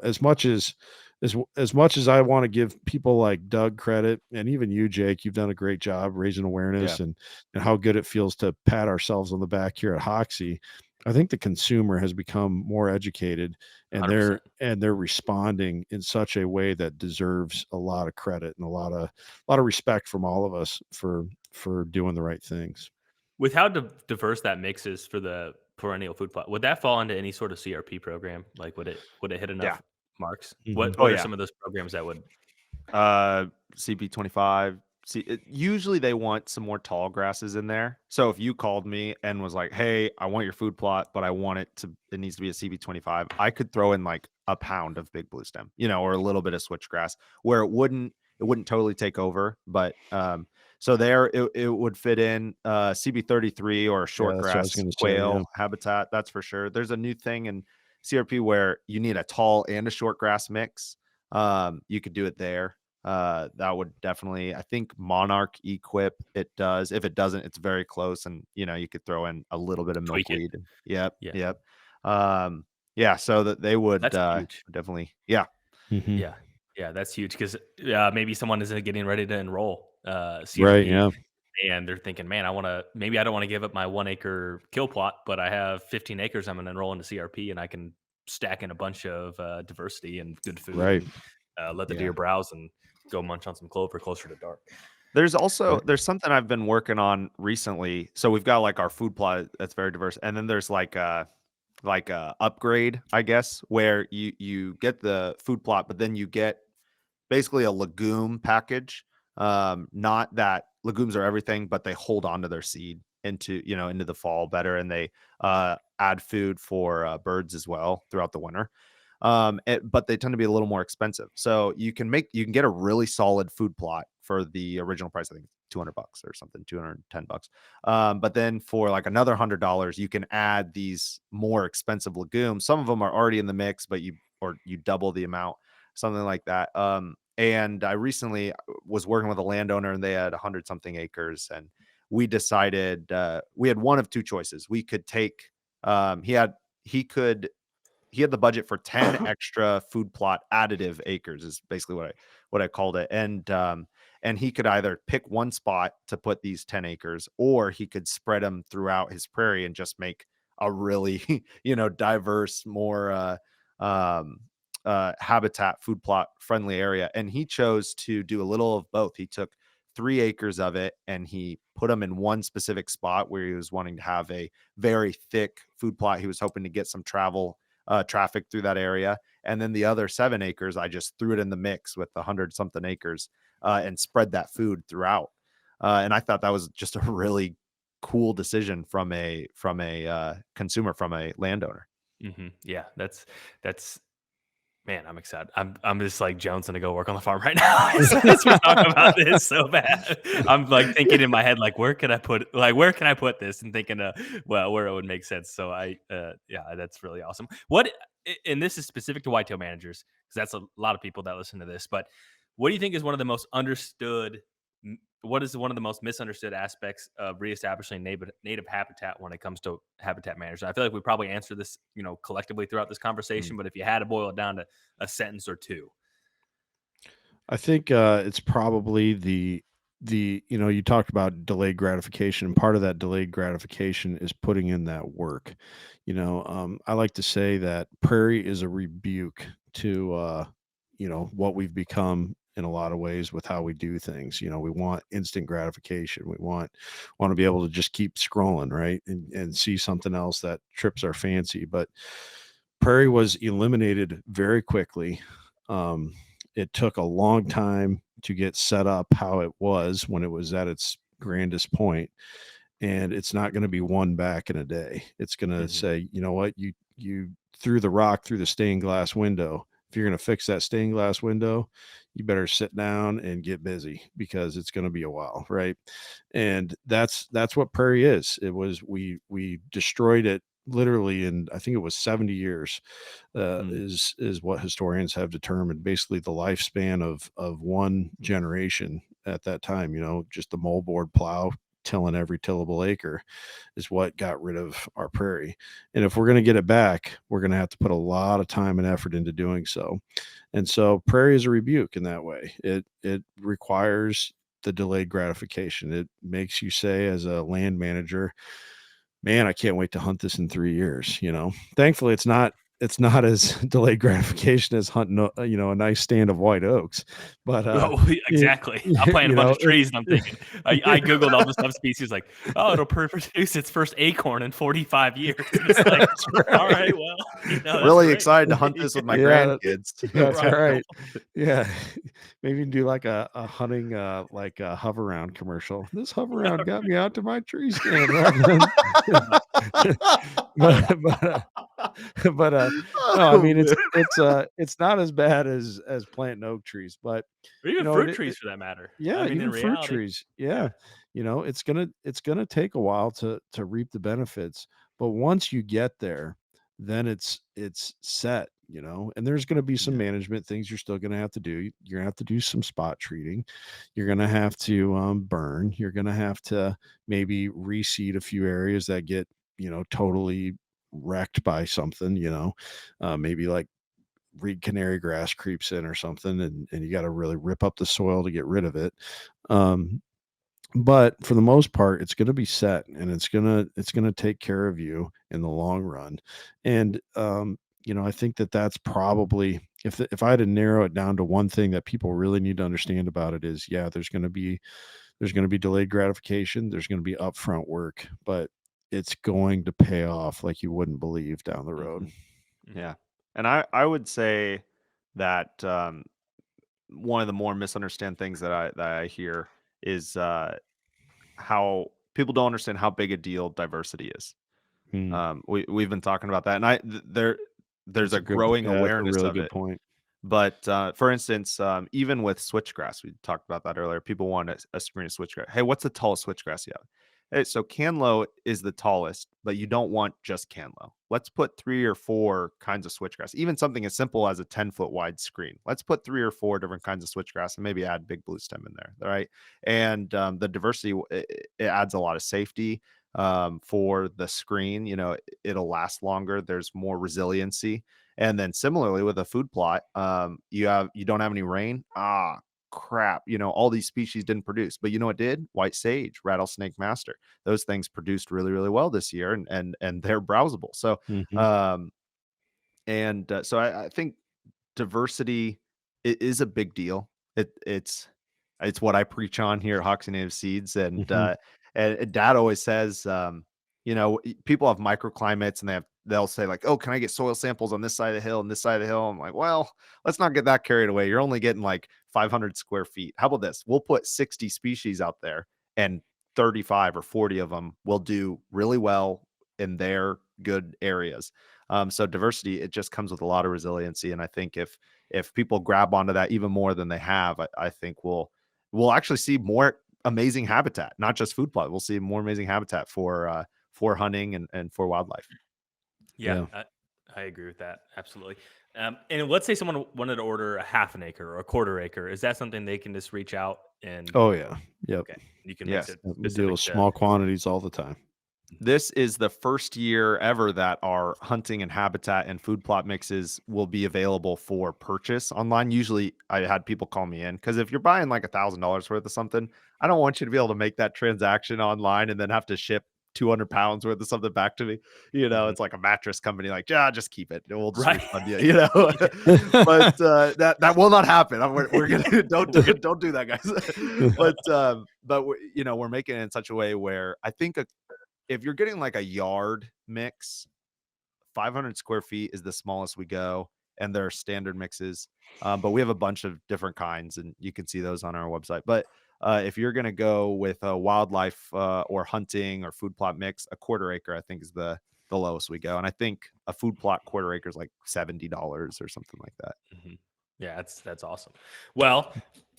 as much as I want to give people like Doug credit, and even you, Jake, you've done a great job raising awareness and how good it feels to pat ourselves on the back here at Hoksey. I think the consumer has become more educated, and 100%. they're responding in such a way that deserves a lot of credit and a lot of respect from all of us for doing the right things. With how diverse that mix is for the perennial food plot, would that fall into any sort of CRP program? Like, would it hit Yeah. enough marks? Mhm. What Oh are yeah. some of those programs that would? Uh, CP25. See, usually they want some more tall grasses in there. So if you called me and was like, "Hey, I want your food plot, but it needs to be a CP25," I could throw in like a pound of big blue stem, or a little bit of switchgrass, where it wouldn't totally take over, but so there it would fit in CB33 or Yeah, that's what I was shortgrass gonna say, yeah. quail habitat. That's for sure. There's a new thing in CRP where you need a tall and a shortgrass mix. You could do it there. That would definitely, I think Monarch Equip it does. If it doesn't, it's very close, and you could throw in a little bit of Tweak it. milkweed. Yep, Yeah, yep. Yeah, so that they would that's huge. definitely, yeah, Mhm. Yeah, yeah, that's huge because maybe someone isn't getting ready to enroll Right, CRP, yeah. and they're thinking, "Man, maybe I don't want to give up my 1 acre kill plot, but I have 15 acres. I'm going to enroll into CRP, and I can stack in a bunch of diversity and good food, Right, and let the yeah. deer browse and go munch on some clover closer to dark." right. There's something I've been working on recently. So we've got like our food plot that's very diverse, and then there's like a upgrade, I guess, where you get the food plot, but then you get basically a legume package. Not that legumes are everything, but they hold on to their seed into the fall better, and they add food for birds as well throughout the winter. But they tend to be a little more expensive. So you can get a really solid food plot for the original price. I think $200 or something, $210. But then for like another $100, you can add these more expensive legumes. Some of them are already in the mix, but you double the amount, something like that. And I recently was working with a landowner, and they had 100 something acres, and we decided we had one of two choices. We could take he could he had the budget for 10 extra food plot additive acres is basically what I called it. And he could either pick one spot to put these 10 acres, or he could spread them throughout his prairie and just make a really, diverse, more um habitat food plot friendly area. And he chose to do a little of both. He took 3 acres of it and he put them in one specific spot where he was wanting to have a very thick food plot. He was hoping to get some traffic through that area. And then the other 7 acres, I just threw it in the mix with the 100 something acres and spread that food throughout. And I thought that was just a really cool decision from a consumer, from a landowner. Yeah, that's man, I'm excited. I'm just like jonesing to go work on the farm right now as we talk about this so bad. I'm like thinking in my head, like where can I put this, and thinking, well, where it would make sense. So yeah, that's really awesome. And this is specific to whitetail managers because that's a lot of people that listen to this. But what do you think is one of the most understood? What is one of the most misunderstood aspects of reestablishing native habitat when it comes to habitat management? I feel like we probably answered this, collectively throughout this Mm. conversation. But if you had to boil it down to a sentence or two. I think, it's probably you talked about delayed gratification, and part of that delayed gratification is putting in that work. I like to say that Prairie is a rebuke to, what we've become in a lot of ways with how we do things. We want instant gratification. We want to be able to just keep scrolling, right? And see something else that trips our fancy. But Prairie was eliminated very quickly. Um, it took a long time to get set up how it was when it was at its grandest point, and it's not going to be won back in a day. It's going to Mhm. say, you know what, you threw the rock through the stained glass window. If you're going to fix that stained glass window, you better sit down and get busy because it's going to be a while, right? And that's what Prairie is. It was we destroyed it literally in, I think it was 70 years, Mm. is what historians have determined, basically the lifespan of one generation at that time. Just the moldboard plow tilling every tillable acre is what got rid of our prairie. And if we're going to get it back, we're going to have to put a lot of time and effort into doing so. And so Prairie is a rebuke in that way. It requires the delayed gratification. It makes you say, as a land manager, man, I can't wait to hunt this in 3 years, Thankfully, it's not as delayed gratification as hunting a nice stand of white oaks, but, Oh, y exactly. I'm planting a bunch of it trees and I'm thinking I Googled all the subspecies like, "Oh, it'll produce its first acorn in 45 years." And it's like, That's "All right. right, well, that's Really great." excited to hunt this with my Yeah, grandkids. that's Right. right. Yeah. Maybe you can do like a hunting, like a hover round commercial. "This hover round got me out to my tree stand rather than" but but, uh but, no, I Oh, mean, man. it's not as bad as planting oak trees, but, Or even fruit trees for that matter. yeah, I mean, in even fruit reality, trees. yeah. Yeah. It's gonna take a while to reap the benefits, but once you get there, then it's set, and there's gonna be some Yeah. management things you're still gonna have to do. You're gonna have to do some spot treating. You're gonna have to burn. You're gonna have to maybe reseed a few areas that get, totally wrecked by something, maybe like reed canary grass creeps in or something, and you got to really rip up the soil to get rid of it. um but for the most part, it's going to be set, and it's going to take care of you in the long run. And I think that's probably, if I had to narrow it down to one thing that people really need to understand about it, is, yeah, there's going to be delayed gratification, there's going to be upfront work, but it's going to pay off like you wouldn't believe down the road. Mhm. Mhm. Yeah. And I would say that one of the more misunderstood things that I hear is how people don't understand how big a deal diversity is. Hmm. We've been talking about that, and there's That's a a good growing yeah, that's a awareness really of good it. point. But for instance, even with switchgrass, we talked about that earlier. People want a screen of switchgrass. Hey, what's the tallest switchgrass you have? Hey, so Canlo is the tallest, but you don't want just Canlo. Let's put 3 or 4 kinds of switchgrass. Even something as simple as a 10-foot wide screen. Let's put 3 or 4 different kinds of switchgrass and maybe add big blue stem in there. All right, and the diversity it adds a lot of safety for the screen. It'll last longer. There's more resiliency, and then similarly with a food plot, you don't have any rain. Ah, crap. All these species didn't produce, but you know what did? White sage, rattlesnake master. Those things produced really, really well this year, and they're browsable. So Mhm, um so I think diversity is a big deal. It's what I preach on here at Hoksey Native Seeds, mhm. and Dad always says, people have microclimates, and they'll say like, "Oh, can I get soil samples on this side of the hill and this side of the hill?" I'm like, "Well, let's not get that carried away. You're only getting like 500 square feet. How about this? We'll put 60 species out there, and 35 or 40 of them will do really well in their good areas." So diversity, it just comes with a lot of resiliency, and I think if people grab onto that even more than they have, I think we'll actually see more amazing habitat, not just food plot. We'll see more amazing habitat for hunting and for wildlife. Yeah, Yeah. I agree with that. Absolutely. And let's say someone wanted to order a half an acre or a quarter acre. Is that something they can just reach out and Oh, yeah. Yep. okay, you can mix Yes. it Yep, we deal with specific to small quantities all the time. This is the first year ever that our hunting and habitat and food plot mixes will be available for purchase online. Usually, I had people call me in because if you're buying like $1,000 worth of something, I don't want you to be able to make that transaction online and then have to ship 200 pounds worth of something back to me. Mhm. It's like a mattress company, like, yeah, just keep it. We'll just Right. refund you. But that will not happen. We're gonna don't do that, guys. But we're making it in such a way where I think if you're getting like a yard mix, 500 square feet is the smallest we go, and there are standard mixes. But we have a bunch of different kinds, and you can see those on our website. But if you're going to go with a wildlife or hunting or food plot mix, a quarter acre, I think, is the lowest we go. And I think a food plot quarter acre is like $70 or something like that. Mhm. Yeah, that's awesome. Well,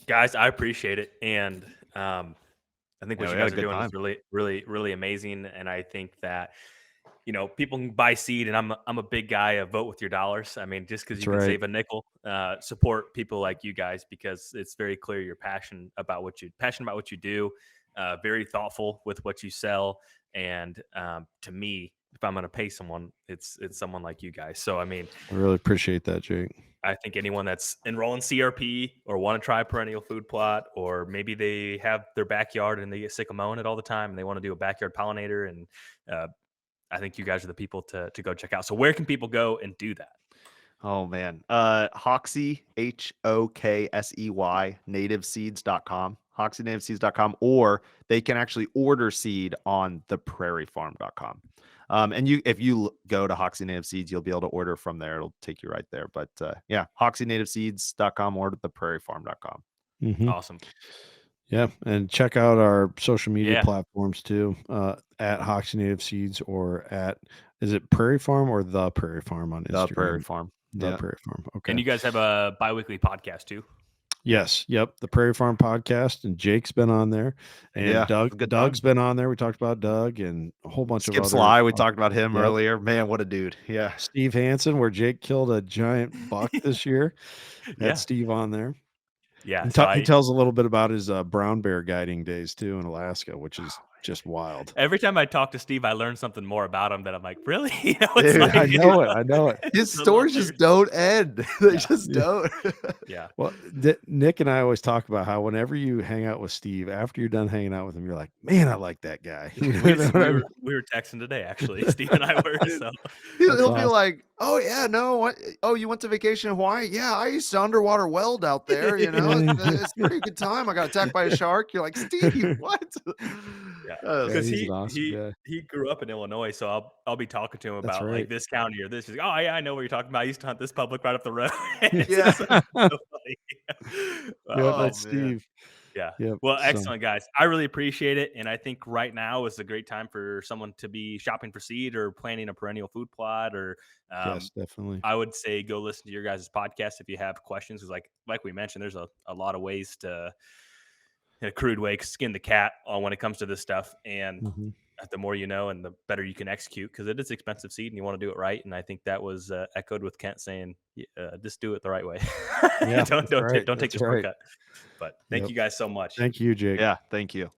guys, I appreciate it, and I think Yeah, what we you had a guys are good doing is time. really, really, really amazing. And I think that people can buy seed, and I'm a big guy of vote with your dollars. I mean, just because That's you can right. save a nickel, support people like you guys because it's very clear you're passionate about what you do, very thoughtful with what you sell, and to me, if I'm going to pay someone, it's someone like you guys. So I mean, I really appreciate that, Jake. I think anyone that's enrolling CRP or want to try perennial food plot, or maybe they have their backyard and they get sick of mowing it all the time and they want to do a backyard pollinator and I think you guys are the people to go check out. So where can people go and do that? Oh man. Hoksey, Hoksey, nativeseeds.com. HokseyNativeSeeds.com, or they can actually order seed on theprairiefarm.com. And if you go to Hoksey Native Seeds, you'll be able to order from there. It'll take you right there. But yeah, HokseyNativeSeeds.com or theprairiefarm.com. Mhm. Awesome. Yeah, and check out our social media Yeah. platforms too, at Hoksey Native Seeds or is it Prairie Farm or The Prairie Farm on The Instagram? Prairie Farm. The Yeah. Prairie Farm. And Okay. you guys have a bi-weekly podcast too? Yes. Yep. The Prairie Farm podcast, and Jake's been on there, and Yeah, it's a good Doug's time. been on there. We talked about Doug and a whole bunch of Skip other. Sly, we talked about him Yep. earlier. Man, what a dude. Yeah. Steve Hansen, where Jake killed a giant buck this year. Yeah. Had Steve on there. Yeah. And So he tells a little bit about his brown bear guiding days too in Alaska, which is just wild. every time I talk to Steve, I learn something more about him that I'm like, really? You know, Dude, like, I know it. I know it. His it's a lot stories just don't end. They Yeah. just Yeah. don't. Yeah. Well, Nick and I always talk about how whenever you hang out with Steve, after you're done hanging out with him, you're like, man, I like that guy. You know We what I mean? were texting today, actually. Steve and I were. Dude, So He'll That's be awesome. like, "Oh yeah, no, what? Oh, you went to vacation in Hawaii? Yeah, I used to underwater weld out there. You know, it's a pretty good time. I got attacked by a shark." You're like, "Steve, what?" yeah, Oh, Yeah, because he's an awesome guy. he grew up in Illinois, so I'll be talking to him That's about right. like this county or this. He's like, oh yeah, I know what you're talking about. I used to hunt this public right up the road. It's Yeah. just so funny. Yep, Oh, that's man. Steve. Yeah. Yep. Well, So, excellent, guys. I really appreciate it. And I think right now is a great time for someone to be shopping for seed or planting a perennial food plot. Or yes, definitely. I would say go listen to your guys' podcast if you have questions. Because like we mentioned, there's a lot of ways to, in a crude way, skin the cat on when it comes to this stuff. And Mhm. the more you know and the better you can execute, because it is expensive seed and you want to do it right. And I think that was echoed with Kent saying, just do it the right way. Yeah, don't that's right. take the That's right. shortcut. But thank Yep. you guys so much. Thank you, Jake. Yeah. Thank you.